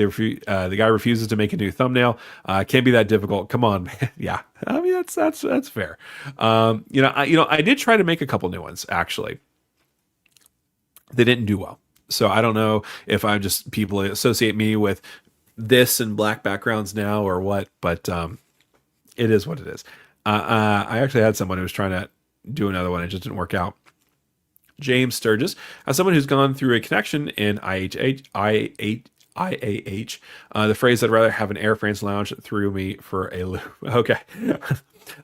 the guy refuses to make a new thumbnail. Can't be that difficult. Come on, man. Yeah, I mean that's fair. I did try to make a couple new ones actually. They didn't do well. So I don't know if I'm just people associate me with this and black backgrounds now or what, but it is what it is. I actually had someone who was trying to do another one. It just didn't work out. James Sturgis, as someone who's gone through a connection in IAH, the phrase "I'd rather have an Air France lounge" threw me for a loop. Okay,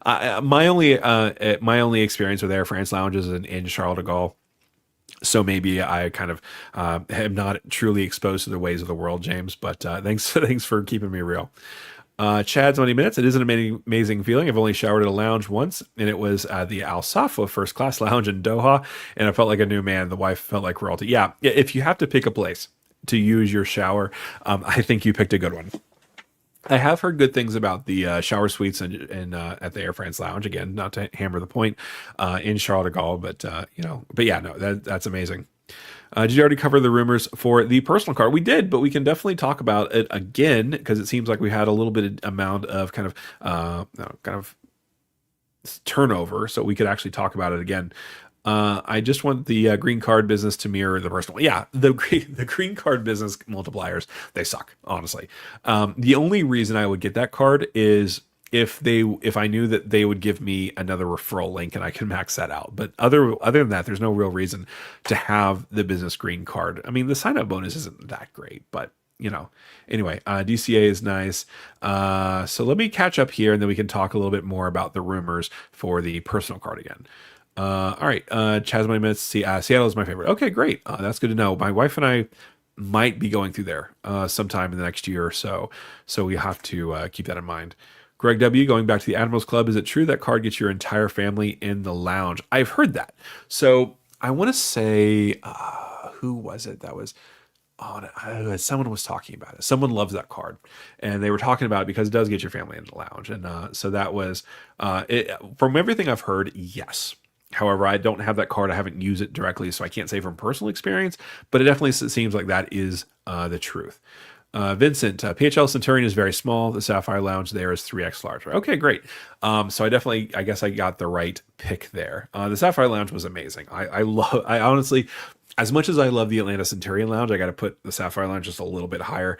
my only experience with Air France lounges in Charles de Gaulle. So maybe I kind of am not truly exposed to the ways of the world, James. But thanks for keeping me real. Chad's 20 minutes. It is an amazing feeling. I've only showered at a lounge once, and it was the Al Safa first class lounge in Doha, and I felt like a new man. The wife felt like royalty. Yeah, if you have to pick a place to use your shower, I think you picked a good one. I have heard good things about the shower suites at the Air France Lounge. Again, not to hammer the point in Charles de Gaulle, but yeah, no, that's amazing. Did you already cover the rumors for the personal card? We did, but we can definitely talk about it again because it seems like we had a little bit of amount of kind of turnover, so we could actually talk about it again. I just want the green card business to mirror the personal. Yeah, the green card business multipliers, they suck, honestly. The only reason I would get that card is if I knew that they would give me another referral link and I can max that out. But other than that, there's no real reason to have the business green card. I mean, the sign up bonus isn't that great, but anyway, DCA is nice. So let me catch up here and then we can talk a little bit more about the rumors for the personal card again. All right. Chaz, my minutes. Seattle is my favorite. Okay, great. That's good to know. My wife and I might be going through there sometime in the next year or so. So we have to keep that in mind. Greg W, going back to the Admirals Club, is it true that card gets your entire family in the lounge? I've heard that. So I want to say, who was it that was on it? Someone was talking about it. Someone loves that card. And they were talking about it because it does get your family in the lounge. And so that was, from everything I've heard, yes. However, I don't have that card. I haven't used it directly, so I can't say from personal experience, but it definitely seems like that is the truth. Vincent, PHL Centurion is very small. The Sapphire Lounge there is 3x larger. Okay, great. So I guess I got the right pick there. The Sapphire Lounge was amazing. I honestly, as much as I love the Atlanta Centurion Lounge, I got to put the Sapphire Lounge just a little bit higher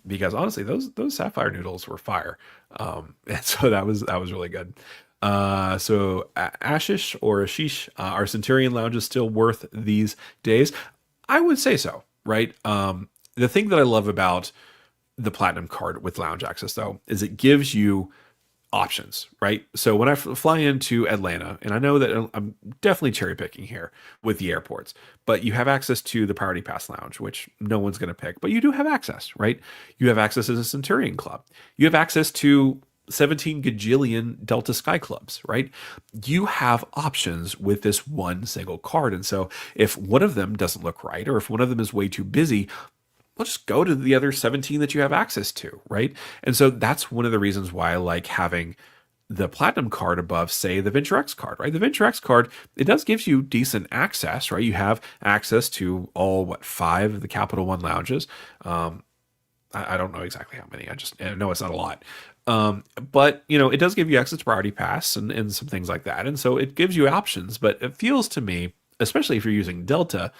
because honestly, those Sapphire noodles were fire. And so that was really good. So Ashish or Ashish, our Centurion Lounge is still worth these days. I would say so, right? The thing that I love about the Platinum card with lounge access, though, is it gives you options, right? So when I fly into Atlanta, and I know that I'm definitely cherry picking here with the airports, but you have access to the Priority Pass Lounge, which no one's going to pick, but you do have access, right? You have access as a Centurion Club. You have access to 17 gajillion Delta Sky Clubs, right? You have options with this one single card. And so if one of them doesn't look right, or if one of them is way too busy, well, just go to the other 17 that you have access to, right? And so that's one of the reasons why I like having the Platinum card above, say, the Venture X card, right? The Venture X card, it does gives you decent access, right? You have access to all, 5 of the Capital One lounges. I don't know exactly how many. I know it's not a lot. But, it does give you access to Priority Pass and some things like that. And so it gives you options, but it feels to me, especially if you're using Delta,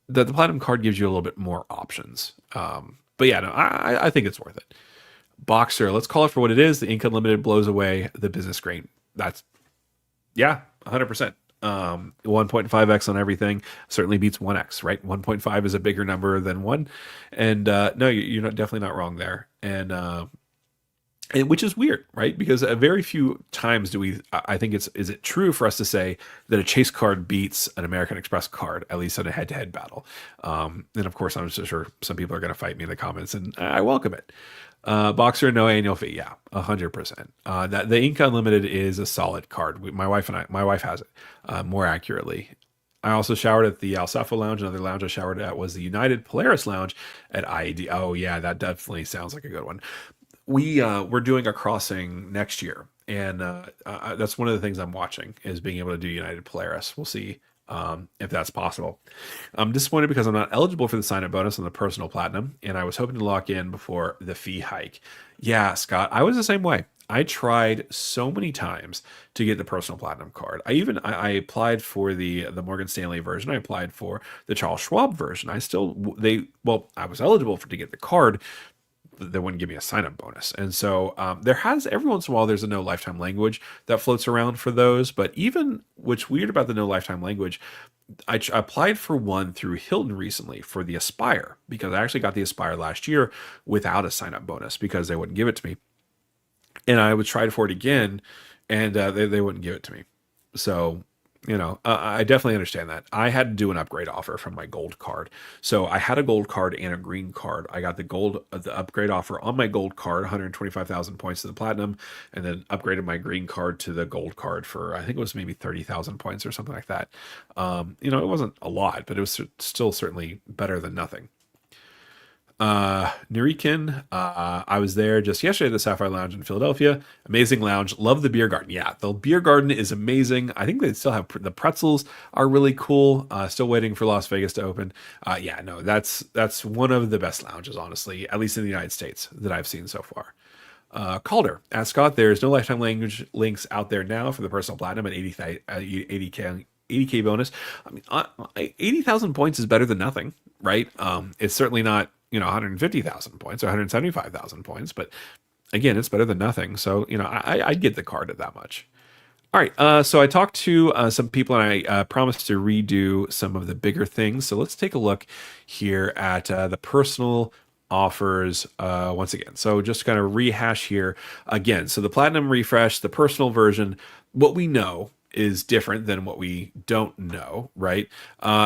that the Platinum card gives you a little bit more options. But yeah, no, I think it's worth it. Boxer, let's call it for what it is. The Ink Unlimited blows away the business green. That's, yeah, 100%. 1.5x on everything certainly beats 1x, right? 1.5 is a bigger number than 1. And no, you're definitely not wrong there. And which is weird, right? Because very few times I think is it true for us to say that a Chase card beats an American Express card, at least in a head-to-head battle. And of course, I'm sure some people are going to fight me in the comments, and I welcome it. Boxer, no annual fee. Yeah, 100%. That the Ink Unlimited is a solid card. My wife has it more accurately. I also showered at the Alsafa Lounge. Another lounge I showered at was the United Polaris Lounge at IAD. Oh yeah, that definitely sounds like a good one. We're doing a crossing next year, and that's one of the things I'm watching is being able to do United Polaris. We'll see if that's possible. I'm disappointed because I'm not eligible for the sign-up bonus on the personal platinum, and I was hoping to lock in before the fee hike. Yeah, Scott, I was the same way. I tried so many times to get the personal platinum card. I applied for the Morgan Stanley version. I applied for the Charles Schwab version. I still they well I was eligible for to get the card. They wouldn't give me a sign up bonus. And so there has every once in a while there's a no lifetime language that floats around for those. But even what's weird about the no lifetime language, I applied for one through Hilton recently for the Aspire because I actually got the Aspire last year without a sign up bonus because they wouldn't give it to me, and I would try for it again, and they wouldn't give it to me. So, I definitely understand that. I had to do an upgrade offer from my gold card. So I had a gold card and a green card. I got the upgrade offer on my gold card, 125,000 points to the platinum, and then upgraded my green card to the gold card for, I think it was maybe 30,000 points or something like that. It wasn't a lot, but it was still certainly better than nothing. Nurikin, I was there just yesterday at the Sapphire Lounge in Philadelphia. Amazing lounge. Love the beer garden. Yeah, the beer garden is amazing. I think they still have the pretzels are really cool. Still waiting for Las Vegas to open. Yeah, no, that's one of the best lounges, honestly, at least in the United States that I've seen so far. Calder, ask Scott, there's no lifetime language links out there now for the personal platinum at 80K 80K bonus. I mean, 80,000 points is better than nothing, right? It's certainly not 150,000 points or 175,000 points, but again, it's better than nothing. So I'd get the card at that much. All right, so I talked to some people and I promised to redo some of the bigger things. So let's take a look here at the personal offers once again. So just to kind of rehash here again. So the platinum refresh, the personal version, what we know is different than what we don't know, right?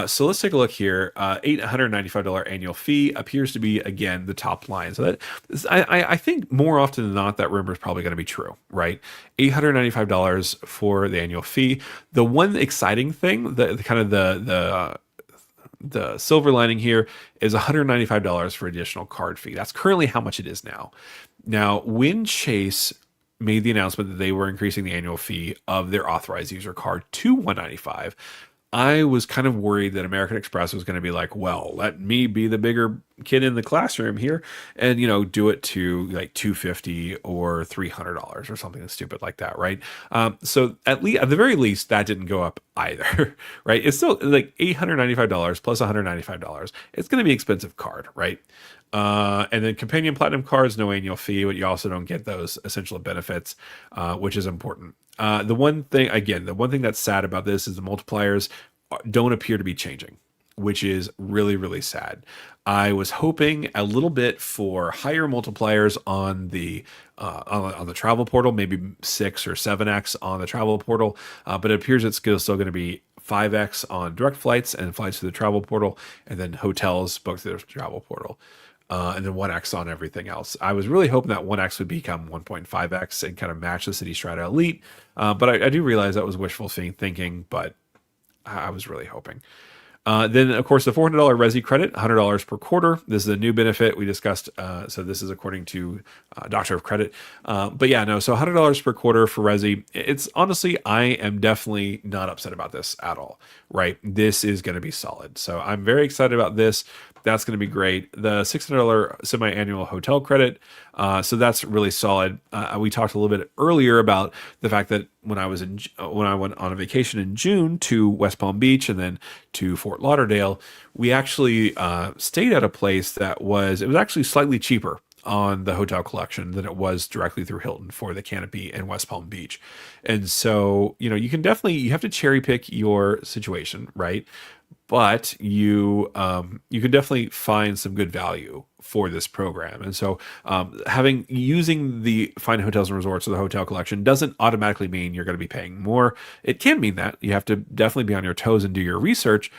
So let's take a look here. $895 annual fee appears to be, again, the top line. So that I think more often than not, that rumor is probably going to be true, right? $895 for the annual fee. The one exciting thing, the kind of the silver lining here is $195 for additional card fee. That's currently how much it is now. Now, when Chase made the announcement that they were increasing the annual fee of their authorized user card to $195, I was kind of worried that American Express was going to be like, well, let me be the bigger kid in the classroom here and, do it to like $250 or $300 or something stupid like that, right? So at the very least, that didn't go up either, right? It's still like $895 plus $195. It's going to be an expensive card, right? And then companion platinum cards, no annual fee, but you also don't get those essential benefits, which is important. The one thing that's sad about this is the multipliers don't appear to be changing, which is really, really sad. I was hoping a little bit for higher multipliers on the travel portal, maybe 6 or 7x on the travel portal, but it appears it's still going to be 5x on direct flights and flights to the travel portal, and then hotels booked through the travel portal. And then 1x on everything else. I was really hoping that 1x would become 1.5x and kind of match the City Strata Elite. But I do realize that was wishful thinking, but I was really hoping. Then, of course, the $400 Resy credit, $100 per quarter. This is a new benefit we discussed. So this is according to Doctor of Credit. But yeah, no, so $100 per quarter for Resy. It's honestly, I am definitely not upset about this at all, right? This is going to be solid. So I'm very excited about this. That's going to be great. The $600 semi-annual hotel credit. So that's really solid. We talked a little bit earlier about the fact that when I went on a vacation in June to West Palm Beach and then to Fort Lauderdale, we actually stayed at a place that was actually slightly cheaper on the hotel collection than it was directly through Hilton for the Canopy in West Palm Beach. And so, you have to cherry pick your situation, right? But you can definitely find some good value for this program. And so using the Fine Hotels and Resorts or the hotel collection doesn't automatically mean you're going to be paying more. It can mean that. You have to definitely be on your toes and do your research,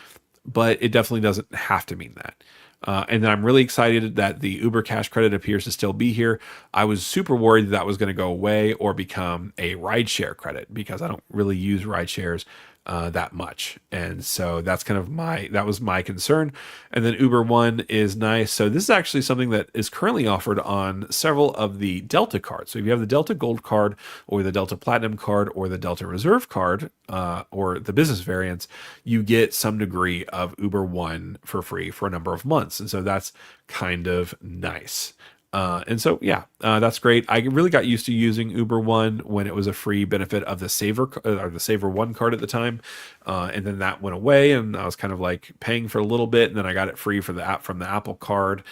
but it definitely doesn't have to mean that. And then I'm really excited that the Uber Cash credit appears to still be here. I was super worried that was going to go away or become a rideshare credit because I don't really use rideshares that much. And so that's that was my concern. And then Uber One is nice. So this is actually something that is currently offered on several of the Delta cards. So if you have the Delta Gold card or the Delta Platinum card or the Delta Reserve card or the business variants, you get some degree of Uber One for free for a number of months. And so that's kind of nice. And so, yeah, that's great. I really got used to using Uber One when it was a free benefit of the or the Saver One card at the time, and then that went away, and I was kind of like paying for a little bit, and then I got it free for the app from the Apple Card.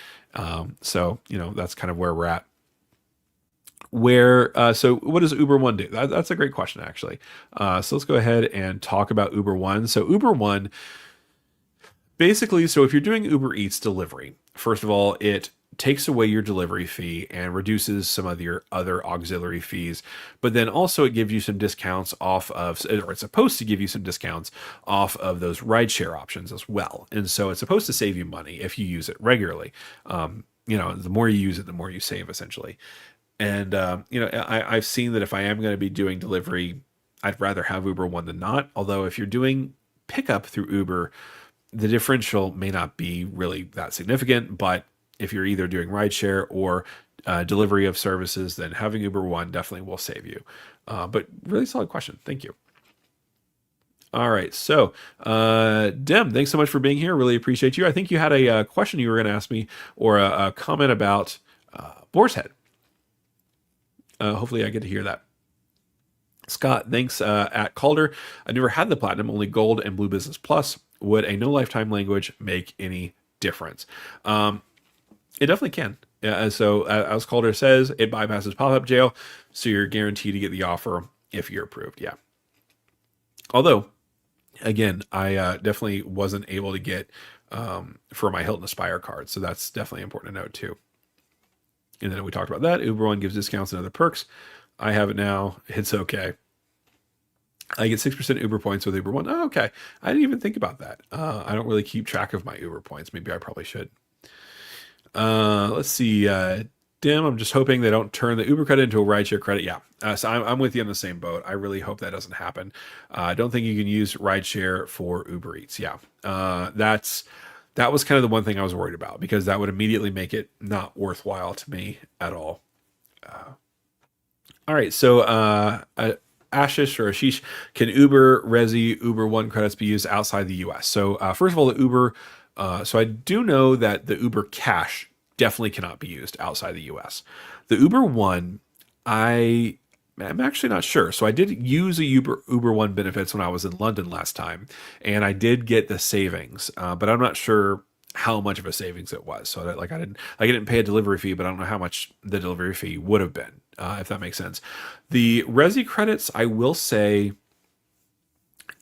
So that's kind of where we're at. So what does Uber One do? That's a great question, actually. So let's go ahead and talk about Uber One. So Uber One, basically, so if you're doing Uber Eats delivery, first of all, it takes away your delivery fee and reduces some of your other auxiliary fees. But then also it gives you some discounts off of, or it's supposed to give you some discounts off of those rideshare options as well. And so it's supposed to save you money if you use it regularly. The more you use it, the more you save essentially. And I've seen that if I am going to be doing delivery, I'd rather have Uber One than not. Although if you're doing pickup through Uber, the differential may not be really that significant, but if you're either doing rideshare or delivery of services, then having Uber One definitely will save you. But really solid question. Thank you. All right. So, Dem, thanks so much for being here. Really appreciate you. I think you had a question you were going to ask me or a comment about Boar's Head. Hopefully I get to hear that. Scott, thanks at Calder. I never had the Platinum, only Gold and Blue Business Plus. Would a no lifetime language make any difference? It definitely can. So as Calder says, it bypasses pop-up jail, so you're guaranteed to get the offer if you're approved. Yeah. Although, again, I definitely wasn't able to get for my Hilton Aspire card, so that's definitely important to note too. And then we talked about that. Uber One gives discounts and other perks. I have it now. It's okay. I get 6% Uber points with Uber One. Oh, okay. I didn't even think about that. I don't really keep track of my Uber points. Maybe I probably should. Let's see. Dim, I'm just hoping they don't turn the Uber credit into a rideshare credit. Yeah. So I'm with you in the same boat. I really hope that doesn't happen. I don't think you can use rideshare for Uber Eats. Yeah. That was kind of the one thing I was worried about because that would immediately make it not worthwhile to me at all. All right. So, Ashish or Ashish, can Uber, Resy, Uber One credits be used outside the US? So, first of all, the Uber, so I do know that the Uber Cash definitely cannot be used outside the US. The Uber One, I'm actually not sure. So I did use a Uber One benefits when I was in London last time, and I did get the savings, but I'm not sure how much of a savings it was. So that, I didn't pay a delivery fee, but I don't know how much the delivery fee would have been, if that makes sense. The Resy credits, I will say,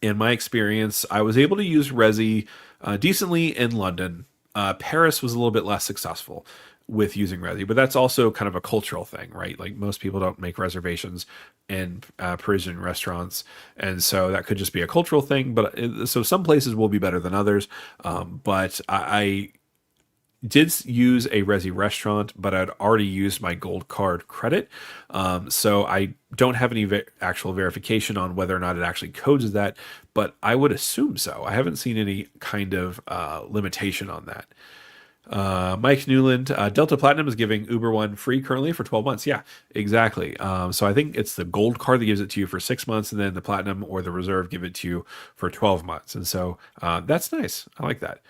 in my experience, I was able to use Resy decently in London. Paris was a little bit less successful with using Resy, but that's also kind of a cultural thing, right? Like most people don't make reservations in Parisian restaurants, and so that could just be a cultural thing. But so some places will be better than others. But I did use a Resy restaurant, but I'd already used my gold card credit. So I don't have any actual verification on whether or not it actually codes that, but I would assume so. I haven't seen any kind of limitation on that. Mike Newland, Delta Platinum is giving Uber One free currently for 12 months. Yeah, exactly. So I think it's the gold card that gives it to you for 6 months, and then the platinum or the reserve give it to you for 12 months. And so that's nice. I like that.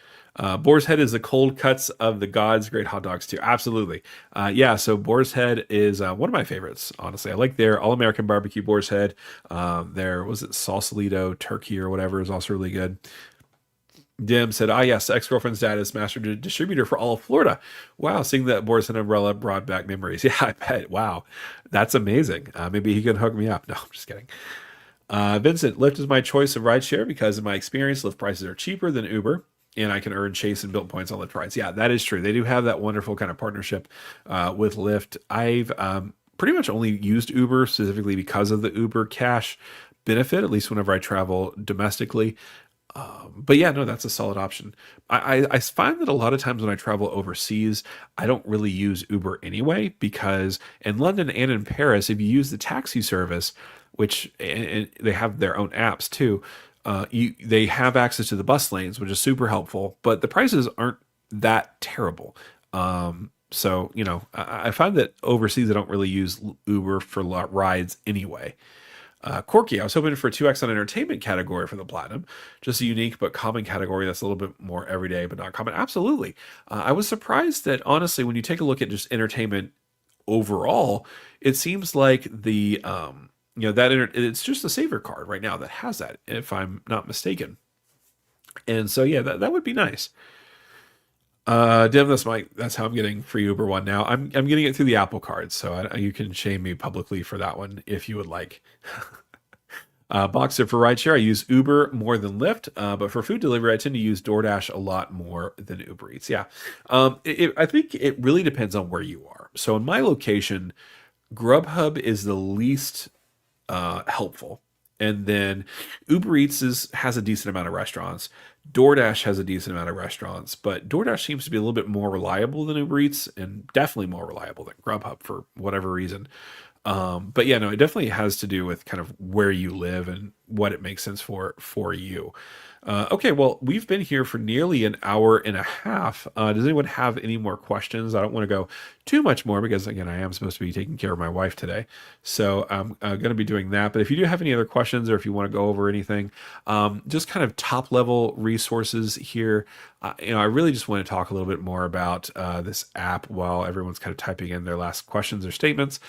Boar's Head is the cold cuts of the gods. Great hot dogs too. Absolutely. Yeah. So Boar's Head is one of my favorites. Honestly, I like their all-American barbecue Boar's Head. Was it Sausalito turkey or whatever is also really good. Dim said, yes, ex-girlfriend's dad is master distributor for all of Florida. Wow, seeing that Boar's Head umbrella brought back memories. Yeah, I bet. Wow, that's amazing. Maybe he can hook me up. No, I'm just kidding. Vincent, Lyft is my choice of rideshare because in my experience, Lyft prices are cheaper than Uber, and I can earn Chase and Built points on Lyft rides. Yeah, that is true. They do have that wonderful kind of partnership with Lyft. I've pretty much only used Uber specifically because of the Uber Cash benefit, at least whenever I travel domestically. But yeah, no, that's a solid option. I find that a lot of times when I travel overseas, I don't really use Uber anyway, because in London and in Paris, if you use the taxi service, which and they have their own apps too, they have access to the bus lanes, which is super helpful, but the prices aren't that terrible. So, I find that overseas, I don't really use Uber for rides anyway. Corky, I was hoping for 2x on entertainment category for the platinum, just a unique but common category that's a little bit more everyday but not common. Absolutely. I was surprised that honestly, when you take a look at just entertainment overall, it seems like it's just the saver card right now that has that, if I'm not mistaken. And so yeah, that would be nice. Dim, that's how I'm getting free Uber One now. I'm getting it through the Apple Card, so you can shame me publicly for that one if you would like. Boxer, for rideshare, I use Uber more than Lyft, but for food delivery, I tend to use DoorDash a lot more than Uber Eats. Yeah, I think it really depends on where you are. So in my location, Grubhub is the least helpful. And then has a decent amount of restaurants. DoorDash has a decent amount of restaurants, but DoorDash seems to be a little bit more reliable than Uber Eats and definitely more reliable than Grubhub for whatever reason. But yeah, no, it definitely has to do with kind of where you live and what it makes sense for you. Okay, well, we've been here for nearly an hour and a half. Does anyone have any more questions? I don't want to go too much more because, again, I am supposed to be taking care of my wife today. So I'm going to be doing that. But if you do have any other questions or if you want to go over anything, just kind of top level resources here. I really just want to talk a little bit more about this app while everyone's kind of typing in their last questions or statements.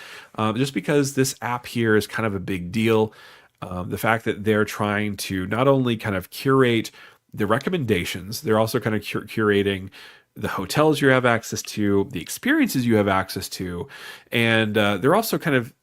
Just because this app here is kind of a big deal. The fact that they're trying to not only kind of curate the recommendations, they're also kind of curating the hotels you have access to, the experiences you have access to, and they're also kind of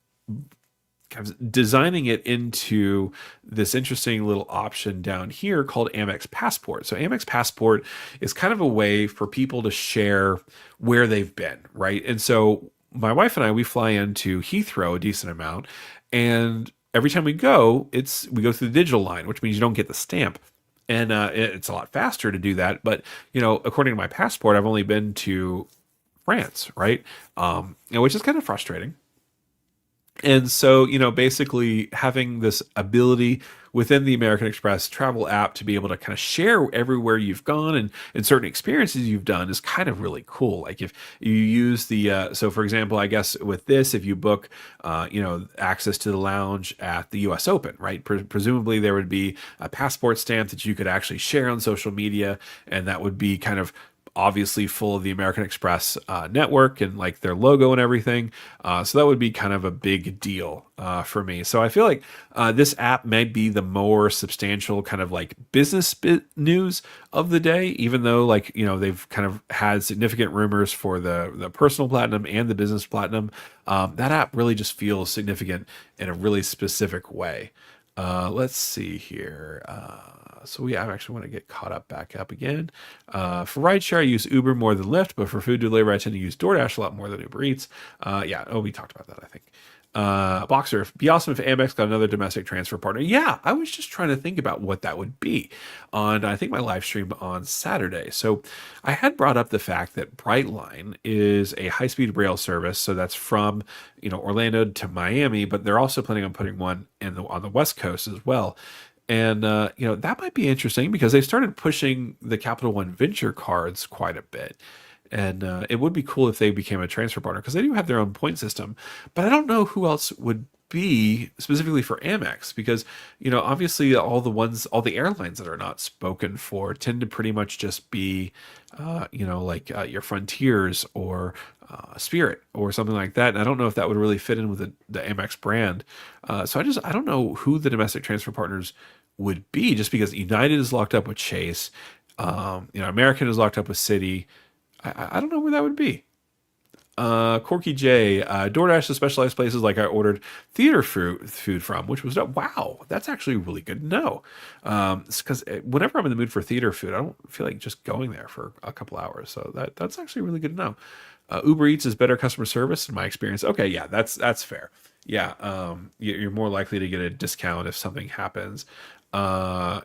designing it into this interesting little option down here called Amex Passport. So Amex Passport is kind of a way for people to share where they've been, right? And so my wife and we fly into Heathrow a decent amount, and every time we go through the digital line, which means you don't get the stamp. And it's a lot faster to do that. But, according to my passport, I've only been to France, right? Which is kind of frustrating. And so, basically having this ability within the American Express travel app to be able to kind of share everywhere you've gone and certain experiences you've done is kind of really cool. Like if you use so for example, I guess with this, if you book, access to the lounge at the US Open, right? Presumably there would be a passport stamp that you could actually share on social media. And that would be kind of obviously full of the American Express network and like their logo and everything. So that would be kind of a big deal for me. So I feel like this app may be the more substantial kind of like business news of the day, even though they've kind of had significant rumors for the personal platinum and the business platinum. That app really just feels significant in a really specific way. Let's see here. So I actually want to get caught up back up again. For rideshare, I use Uber more than Lyft, but for food delivery, I tend to use DoorDash a lot more than Uber Eats. We talked about that, I think. Boxer, it'd be awesome if Amex got another domestic transfer partner. Yeah, I was just trying to think about what that would be on, I think, my live stream on Saturday. So I had brought up the fact that Brightline is a high-speed rail service. So that's from, Orlando to Miami, but they're also planning on putting one on the West Coast as well. And, that might be interesting because they started pushing the Capital One Venture cards quite a bit. And it would be cool if they became a transfer partner because they do have their own point system. But I don't know who else would be specifically for Amex because, obviously all the airlines that are not spoken for tend to pretty much just be, your Frontiers or Spirit or something like that. And I don't know if that would really fit in with the Amex brand. So I don't know who the domestic transfer partners would be just because United is locked up with Chase. American is locked up with Citi. I don't know where that would be. Corky J, DoorDash to specialized places like I ordered theater food from, which was wow, that's actually really good to know. Because whenever I'm in the mood for theater food, I don't feel like just going there for a couple hours. So that's actually really good to know. Uber Eats is better customer service in my experience. Okay, yeah, that's fair. Yeah, you're more likely to get a discount if something happens.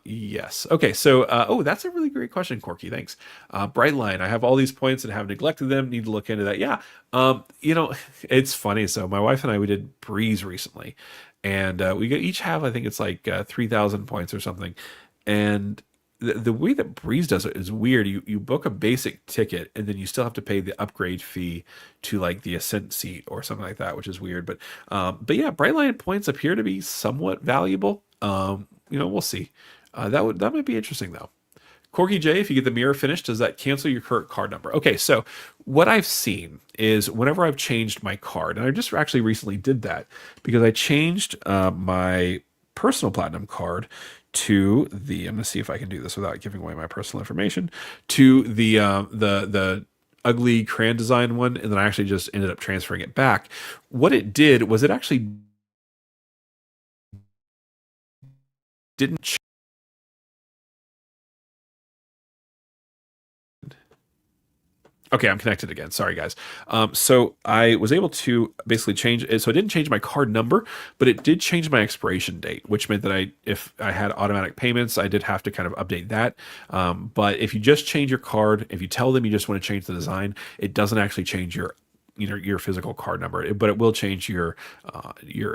Yes. Okay. So, that's a really great question, Corky. Thanks. Brightline, I have all these points and have neglected them. Need to look into that. Yeah. It's funny. So my wife and we did Breeze recently and, we each have, I think it's like, 3,000 points or something. And the way that Breeze does it is weird. You book a basic ticket and then you still have to pay the upgrade fee to like the Ascent seat or something like that, which is weird. But yeah, Brightline points appear to be somewhat valuable. We'll see. That might be interesting though. Corky J, if you get the mirror finished, does that cancel your current card number? Okay, so what I've seen is whenever I've changed my card, and I just actually recently did that because I changed my personal platinum card to I'm going to see if I can do this without giving away my personal information, to the ugly crayon design one, and then I actually just ended up transferring it back. What it did was it actually didn't. Okay, I'm connected again. Sorry, guys. So I was able to basically change it. So it didn't change my card number, but it did change my expiration date, which meant that if I had automatic payments, I did have to kind of update that. But if you just change your card, if you tell them you just want to change the design, it doesn't actually change your physical card number, but it will change your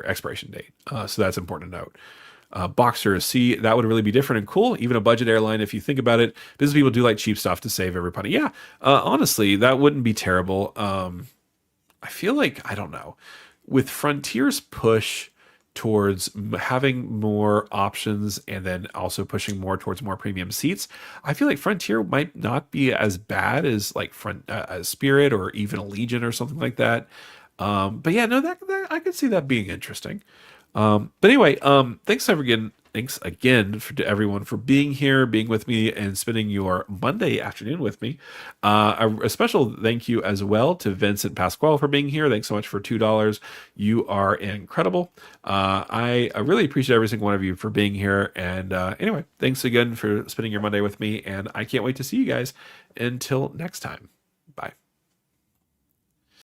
expiration date. So that's important to note. Boxer C, that would really be different and cool. Even a budget airline, if you think about it, business people do like cheap stuff to save everybody. Yeah, honestly, that wouldn't be terrible. I feel like, I don't know, with Frontier's push towards having more options and then also pushing more towards more premium seats, I feel like Frontier might not be as bad as like as Spirit or even Allegiant or something like that. But yeah, no, that I could see that being interesting. But anyway, thanks again to everyone for being here, being with me, and spending your Monday afternoon with me. A special thank you as well to Vincent Pasquale for being here. Thanks so much for $2. You are incredible. I really appreciate every single one of you for being here. And anyway, thanks again for spending your Monday with me, and I can't wait to see you guys until next time.